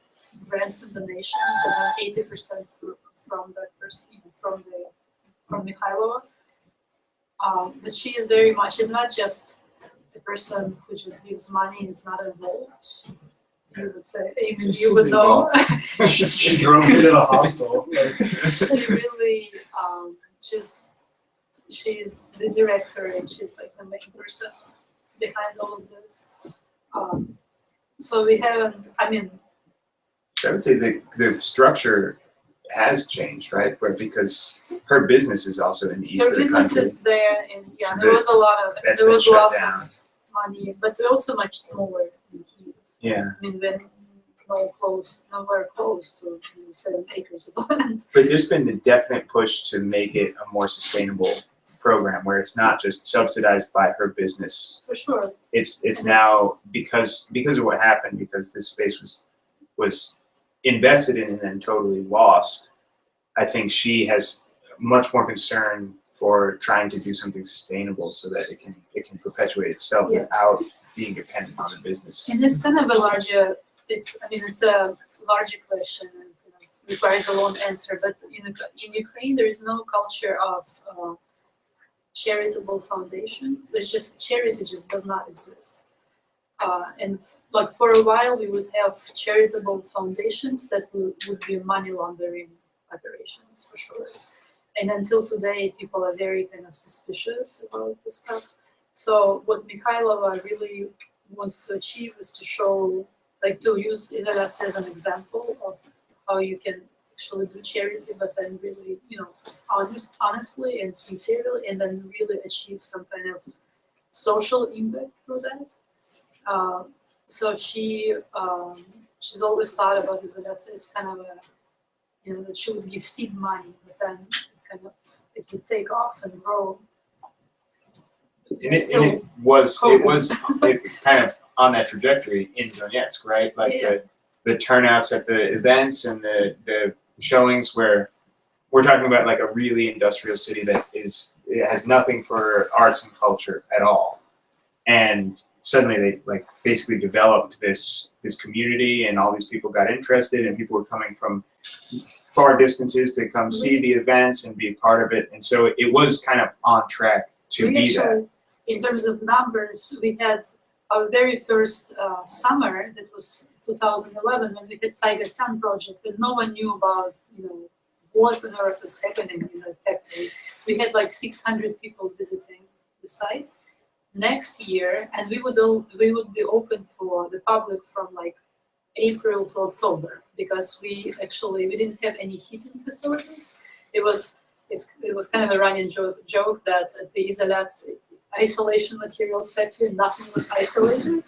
grants and donations, and then 80% from that person, from Mikhailova. But she is very much, she's not just a person who just gives money and is not involved. You would say, even you would know. She drove me to the hostel. She really, she's the director and she's like the main person behind all of this. So we haven't, I mean. I would say the structure has changed, right? But because her business is also in the east of the country. Her business is there, and yeah, So there was a lot of, that's there was been shut lots down. of money, but they're also much smaller in Kyiv. Yeah. I mean, we're nowhere close to 7 acres of land. But there's been a definite push to make it a more sustainable program where it's not just subsidized by her business. For sure. It's now because of what happened, because this space was invested in and then totally lost. I think she has much more concern for trying to do something sustainable so that it can perpetuate itself without being dependent on the business. And it's kind of a larger, it's a larger question and requires a long answer, but in Ukraine there is no culture of charitable foundations. There's just, charity just does not exist. And like for a while we would have charitable foundations that would be money laundering operations for sure. And until today people are very kind of suspicious about this stuff. So what Mikhailova really wants to achieve is to show, like to use IZOLYATSIA as an example of how you can actually do charity, but then really, you know, honestly and sincerely, and then really achieve some kind of social impact through that. So she's always thought about IZOLYATSIA as kind of a, you know, that she would give seed money, but then kind of it would take off and grow. And it was kind of on that trajectory in Donetsk, right? Like the turnouts at the events and the showings where we're talking about like a really industrial city that it has nothing for arts and culture at all. And suddenly they like basically developed this community and all these people got interested and people were coming from far distances to come see the events and be a part of it. And so it was kind of on track to be that. In terms of numbers, we had our very first summer, that was 2011, when we had Saigatyan project, but no one knew about, you know, what on earth is happening in that factory. We had like 600 people visiting the site. Next year, and we would be open for the public from like April to October, because we didn't have any heating facilities. It was kind of a running joke that at the IZOLYATSIA isolation materials factory, nothing was isolated.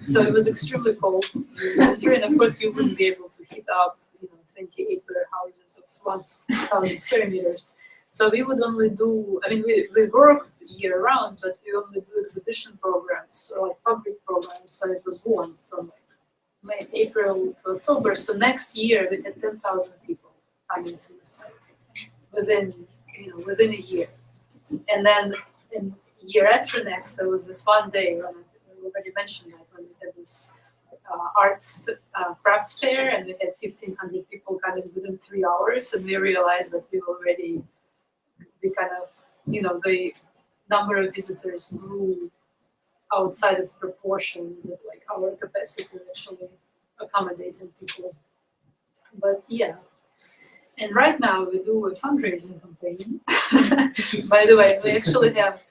So it was extremely cold in winter, and of course you wouldn't be able to heat up, you know, 28 warehouses of 1,000 square meters. So we would only do, I mean, we work year round, but we only do exhibition programs, or like public programs, when it was born from like April to October. So next year we had 10,000 people coming to the site within a year. And then in year after next, there was this one day when I already mentioned that, when we had this arts crafts fair, and we had 1,500 people coming within 3 hours, and we realized that we kind of, you know, the number of visitors grew outside of proportion with like our capacity actually accommodating people. But yeah. And right now we do a fundraising campaign. By the way, we actually have,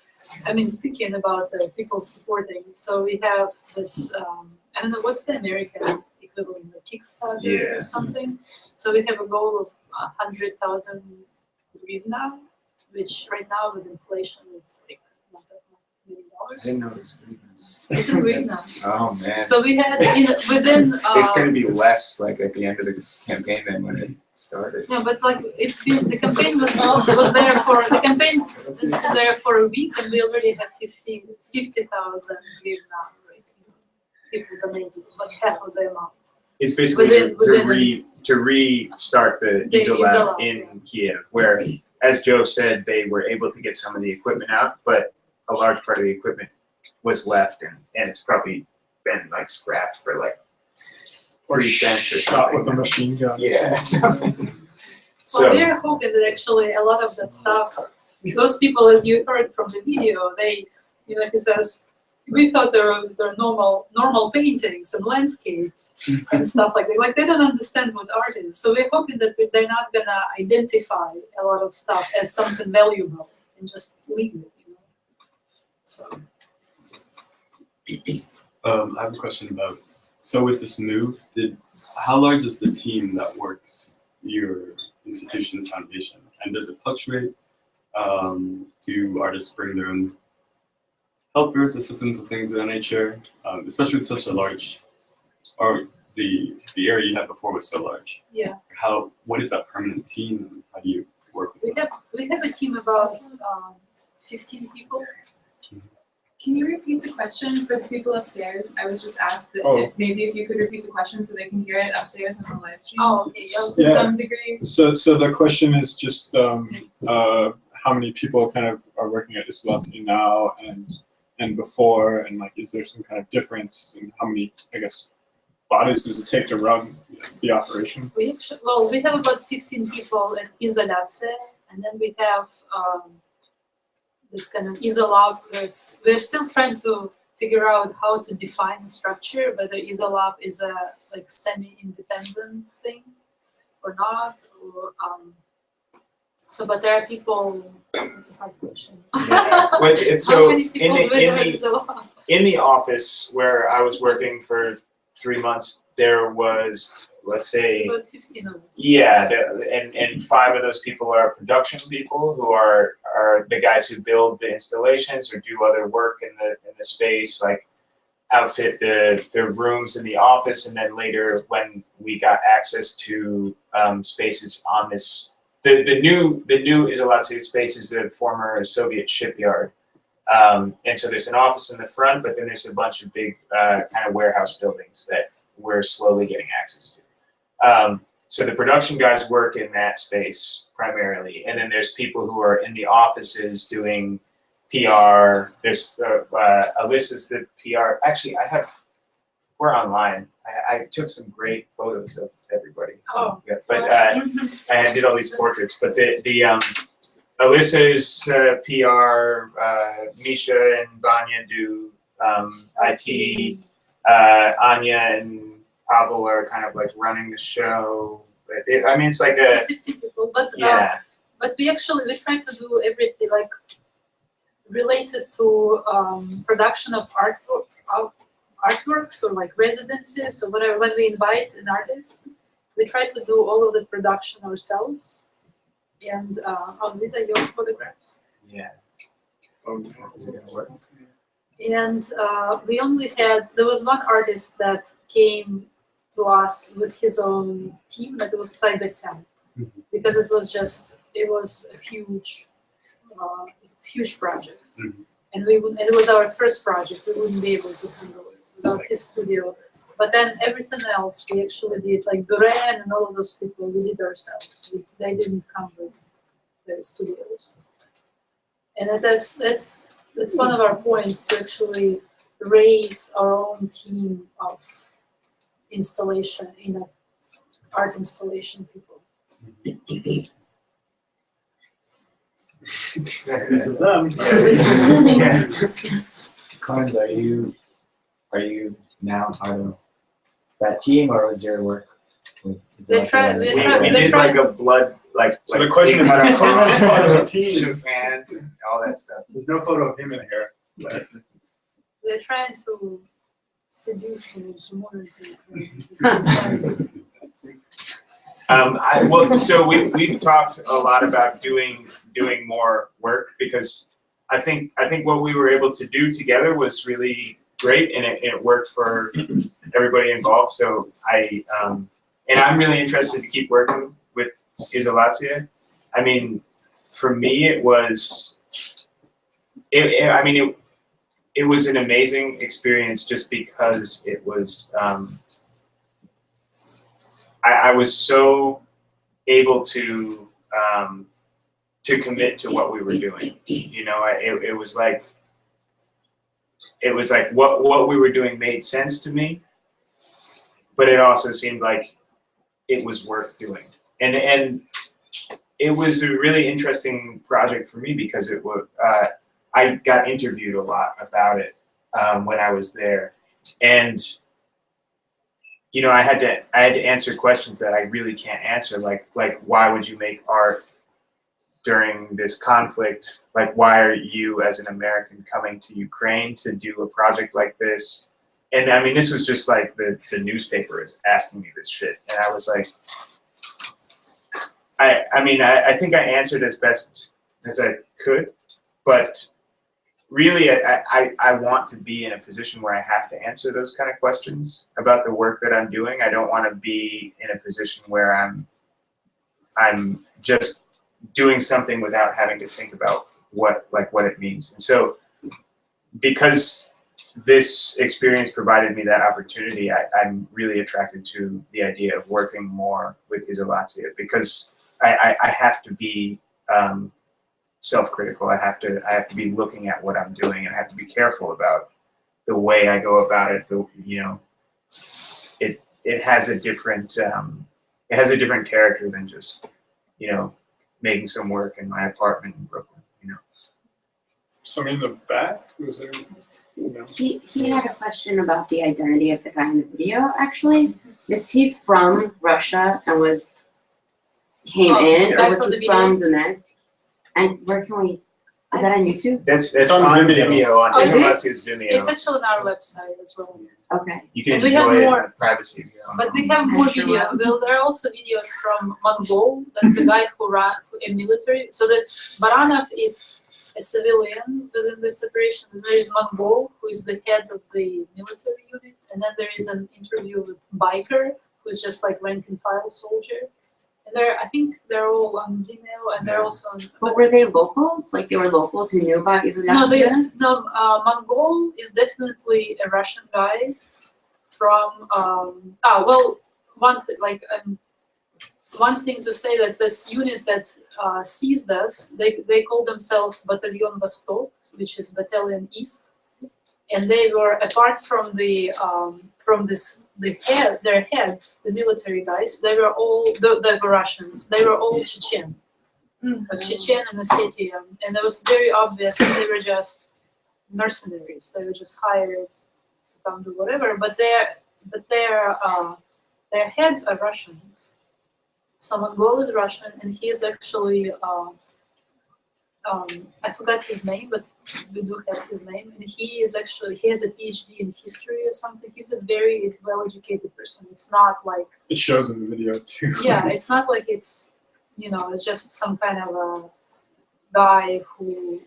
I mean, speaking about the people supporting, so we have this, I don't know, what's the American equivalent, of Kickstarter or something? So we have a goal of 100,000 hryvnia, which right now with inflation it's like not that many I didn't know it was grievance. It's in Riga. Oh man. So we had within. It's going to be less like at the end of the campaign than when it started. No, but like it's been the campaign was there for the campaign's there for a week, and we already have 50,000 hryvnia. People donated like half of the amount. It's basically to restart the The IZOLAB IZOLAB, in Kyiv, where, as Joe said, they were able to get some of the equipment out, but a large part of the equipment was left, and it's probably been like scrapped for like 3 cents or Shot with a something. machine gun. Yeah. Well, So we're hoping that actually a lot of that stuff, those people, as you heard from the video, they, like it says, we thought they're normal paintings and landscapes and stuff like that. Like they don't understand what art is. So we're hoping that they're not gonna identify a lot of stuff as something valuable and just leave it, So. I have a question about, so with this move, how large is the team that works your institution foundation? And does it fluctuate? Do artists bring their own helpers, assistants, and things of that nature? Especially with such a large, or the area you had before was so large. Yeah. What is that permanent team, and how do you work with them? We have a team about 15 people. Can you repeat the question for the people upstairs? I was just asked that Oh. maybe if you could repeat the question so they can hear it upstairs on the live stream. Oh, okay. To Yeah. some degree. So the question is just how many people kind of are working at IZOLYATSIA now and before, and like is there some kind of difference in how many, I guess, bodies does it take to run the operation? We have about 15 people at IZOLYATSIA, and then we have this kind of IZOLAB. We're still trying to figure out how to define the structure, whether IZOLAB is a like semi-independent thing or not. Or, but there are people. It's a hard question. yeah. But it's How so many people live in IZOLAB? in the office where I was working for 3 months, there was, let's say, About 15 of us. yeah, and 5 of those people are production people who are the guys who build the installations or do other work in the space, like outfit the rooms in the office, and then later when we got access to spaces on this, the new IZOLYATSIA space is a former Soviet shipyard. And so there's an office in the front, but then there's a bunch of big kind of warehouse buildings that we're slowly getting access to. So the production guys work in that space primarily, and then there's people who are in the offices doing PR. There's Alyssa's the PR. Actually, we're online. I took some great photos of everybody. Oh. Yeah, but I did all these portraits. But the Alyssa's PR, Misha and Vanya do IT, Anya and Pavel are kind of like running the show. It's like a 50 people, but yeah. But we try to do everything like related to production of artworks or like residencies. So whatever, when we invite an artist, we try to do all of the production ourselves. And these are your photographs. Yeah. Is it gonna work? And there was one artist that came to us with his own team, that was side by side, because it was a huge project, and it was our first project. We wouldn't be able to handle it without his studio. But then everything else we actually did, like Buren and all of those people, we did ourselves. They didn't come with their studios, and that's one of our points, to actually raise our own team of art installation people. This is them. Yeah. Clemens, are you now part of that team, or was your work with They try- We they did try- like a blood like. So the question is, is Clemens part of the team? Shook hands and all that stuff. There's no photo of him in here. They're trying to seduce him into more into So we've talked a lot about doing more work, because I think what we were able to do together was really great, and it worked for everybody involved. So and I'm really interested to keep working with IZOLYATSIA. I mean, for me, it was an amazing experience just because it was. I was so able to commit to what we were doing. You know, it was like what we were doing made sense to me, but it also seemed like it was worth doing. And it was a really interesting project for me because it was I got interviewed a lot about it when I was there, and you know, I had to answer questions that I really can't answer, like why would you make art during this conflict? Like, why are you as an American coming to Ukraine to do a project like this? And I mean, this was just like the newspaper is asking me this shit, and I was like, I think I answered as best as I could, but really, I want to be in a position where I have to answer those kind of questions about the work that I'm doing. I don't want to be in a position where I'm just doing something without having to think about what it means. And so, because this experience provided me that opportunity, I'm really attracted to the idea of working more with IZOLYATSIA, because I have to be self-critical. I have to be looking at what I'm doing, and I have to be careful about the way I go about it. It has a different character than just, you know, making some work in my apartment in Brooklyn. You know. Somebody in the back? Was there? No. He had a question about the identity of the guy in the video. Actually, is he from Russia and came in, or was he from Donetsk? And where can we? Is that on YouTube? That's on video on IZOLYATSIA's Vimeo. It's actually on our website as well. Okay. You can enjoy it in the privacy. But we have more video. Well, there are also videos from Mongol. That's the guy who ran a military. So that Baranov is a civilian within this operation. There is Mongol, who is the head of the military unit, and then there is an interview with Biker, who's just like rank and file soldier. And I think they're all on Vimeo, and they're also on. But were they locals? Like they were locals who knew about IZOLYATSIA? No, Mongol is definitely a Russian guy from. One thing to say that this unit that seized us, they call themselves Battalion Vostok, which is Battalion East, and they were apart from their heads, the military guys. They were all the Russians. They were all Chechen, Chechen and Ossetian, and it was very obvious that they were just mercenaries. They were just hired to come do whatever. But their heads are Russians. So Mongol is Russian, and he is actually I forgot his name, but we do have his name. And he has a PhD in history or something. He's a very well-educated person. It's not like it shows in the video too. Yeah, it's not like it's it's just some kind of a guy who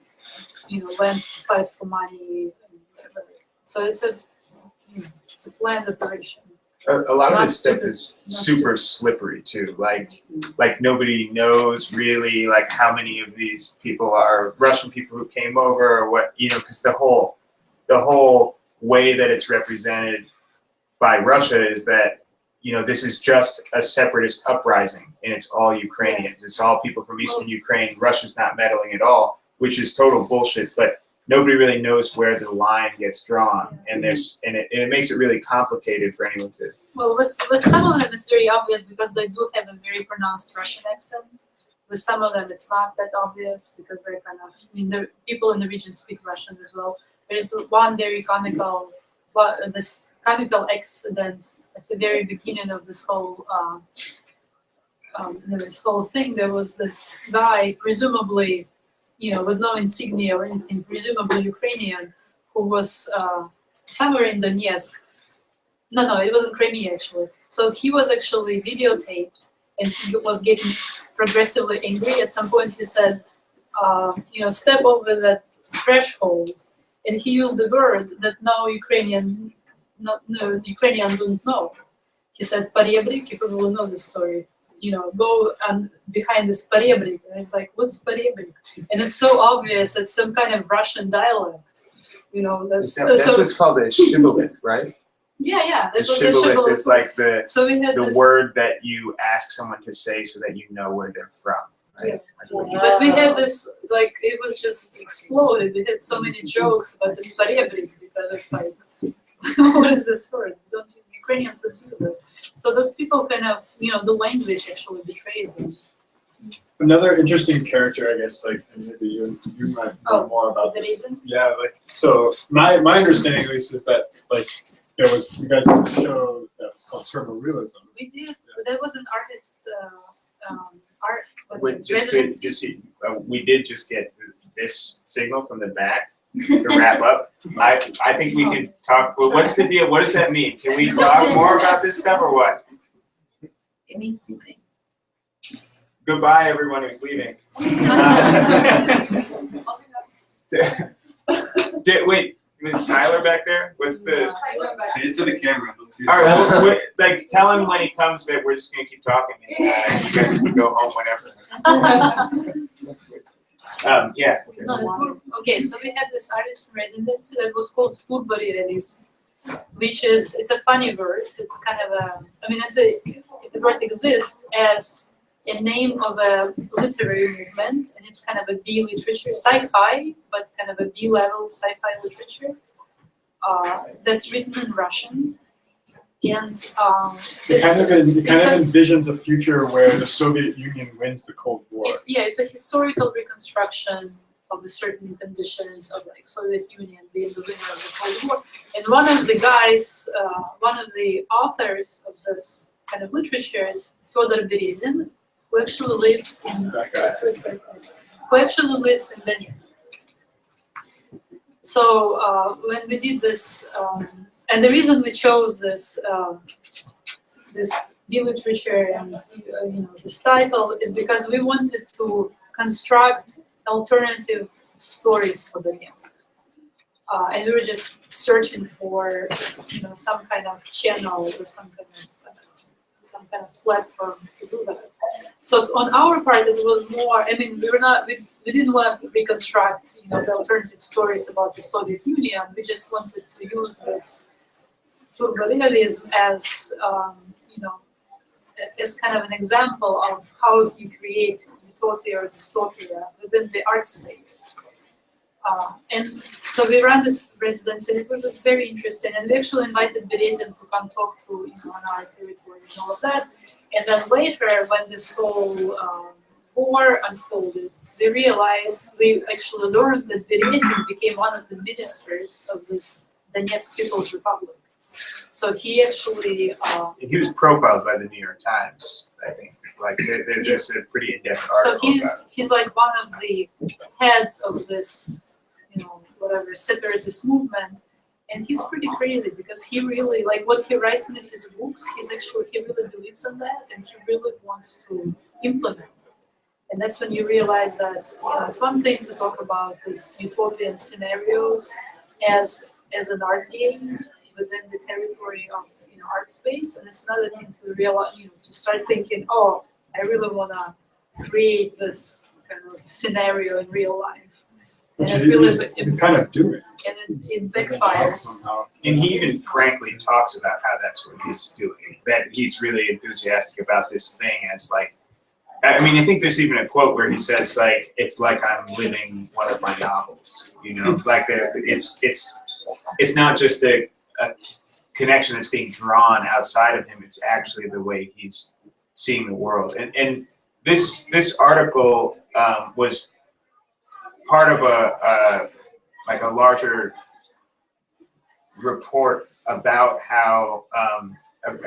wants to fight for money and whatever. So it's a planned operation. A lot of this stuff is super slippery too. Like nobody knows really like how many of these people are Russian people who came over or what, because the whole way that it's represented by Russia is that, this is just a separatist uprising and it's all Ukrainians. It's all people from Eastern Ukraine. Russia's not meddling at all, which is total bullshit. But nobody really knows where the line gets drawn, and it makes it really complicated for anyone to. Well, with some of them it's very obvious because they do have a very pronounced Russian accent. With some of them it's not that obvious because they're the people in the region speak Russian as well. There is one very comical accident at the very beginning of this whole thing. There was this guy, presumably, with no insignia or anything, presumably Ukrainian, who was somewhere in Donetsk. No, it wasn't Crimea actually. So he was actually videotaped, and he was getting progressively angry. At some point he said, step over that threshold, and he used a word that Ukrainians don't know. He said "parebrik." People will know the story. Go and behind this parebrik, and it's like, what's parebrik? And it's so obvious. It's some kind of Russian dialect. That's what's called a shibboleth, right? Yeah. The shibboleth is like the this word that you ask someone to say so that you know where they're from. Right? Yeah. But we had this, it was just exploded. We had so many jokes about this parebrik, because it's like, what is this word? Ukrainians don't use it. So those people kind of, the language actually betrays them. Another interesting character, I guess, maybe you might know more about the this. reason? Yeah, so my understanding at least is that there was, you guys did a show that was called Turbo Realism. We did, but that was an artist art. We did just get this signal from the back to wrap up. I think we can talk. Well, what's the deal? What does that mean? Can we talk more about this stuff or what? It means two things. Goodbye, everyone who's leaving. Wait, is Tyler back there? What's the? Say it to the camera. Let's see. All right, well, tell him when he comes that we're just gonna keep talking, and you guys can go home whenever. Yeah. Okay, so we had this artist in residency that was called Turbo Realism, which it's a funny word. It's kind of the word exists as a name of a literary movement, and it's kind of a B literature, sci-fi, but kind of a B-level sci-fi literature that's written in Russian. And it kind of envisions a future where the Soviet Union wins the Cold War. It's a historical reconstruction of the certain conditions of Soviet Union being the winner of the Cold War. And one of the guys, one of the authors of this kind of literature is Fyodor Berezin, who actually lives in Donetsk. So when we did this, and the reason we chose this this B literature and this title is because we wanted to construct alternative stories for Donetsk, and we were just searching for some kind of channel or some kind of platform to do that. So on our part, it was more. We didn't want to reconstruct the alternative stories about the Soviet Union. We just wanted to use this Turbo Realism as as kind of an example of how you create utopia or dystopia within the art space. And so we ran this residency, and it was very interesting. And we actually invited Berezin to come talk to on our territory and all of that. And then later, when this whole war unfolded, we actually learned that Berezin became one of the ministers of this Donetsk People's Republic. So he actually he was profiled by the New York Times, I think. They're just a pretty in-depth article. So he's like one of the heads of this, separatist movement, and he's pretty crazy because he really what he writes in his books. He really believes in that, and he really wants to implement it. And that's when you realize that it's one thing to talk about these utopian scenarios as an art game within the territory of art space, and it's another thing to realize, to start thinking, oh, I really want to create this kind of scenario in real life. Which and you kind of do it. And it backfires. And he even frankly talks about how that's what he's doing. That he's really enthusiastic about this thing as I think there's even a quote where he says it's like I'm living one of my novels. It's not just a connection that's being drawn outside of him. It's actually the way he's seeing the world. And this article was part of a larger report about how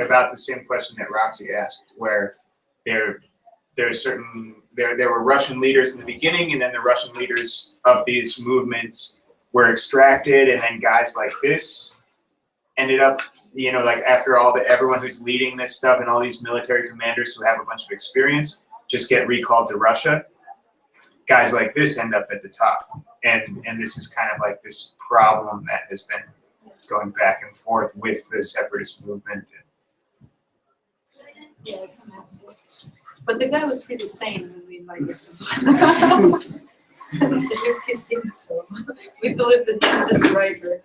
about the same question that Roxy asked, where there were Russian leaders in the beginning, and then the Russian leaders of these movements were extracted, and then guys like this ended up, after everyone who's leading this stuff and all these military commanders who have a bunch of experience just get recalled to Russia. guys like this end up at the top. And this is kind of like this problem that has been going back and forth with the separatist movement. Yeah, it's a mess. But the guy was pretty sane when we invited him. At least he seemed so. We believe that he was just a writer.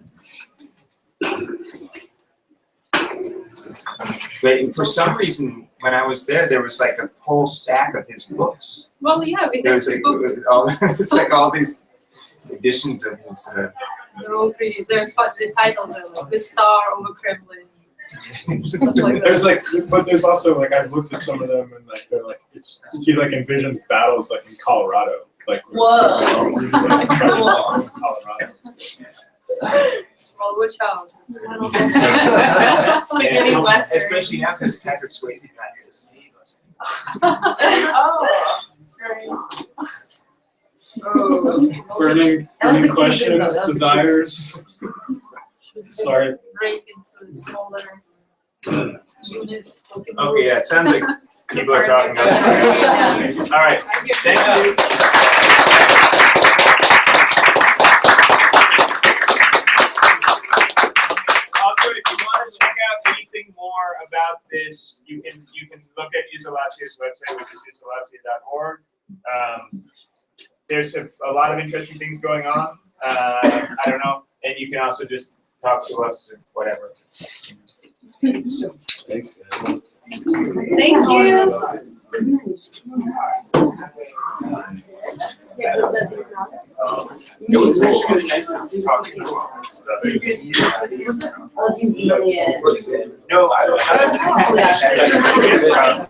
But for some reason, when I was there was like a whole stack of his books. Well, yeah, we There have was some like, books. it's like all these editions of his. They're all pretty. The titles are like "The Star Over Kremlin." Stuff like that. There's like, but there's also like I've looked at some of them and like they're like he like envisions battles like in Colorado, like Whoa. Colorado. Well, watch out. And Spaghetti Western. especially now because Patrick Swayze's not here to see us. Oh. Burning That was the key questions, thing, though. That was the key. desires. Sorry. Break into smaller units. Okay, yeah, it sounds like people are talking about it. All right, thank you. Also, if you want to check out anything more about this, you can look at IZOLYATSIA's website, which is izolatia.org. There's a lot of interesting things going on. I don't know, and you can also just talk to us or whatever. Thanks, guys. Thank you. It was actually really nice talking to you all and stuff. No, I don't.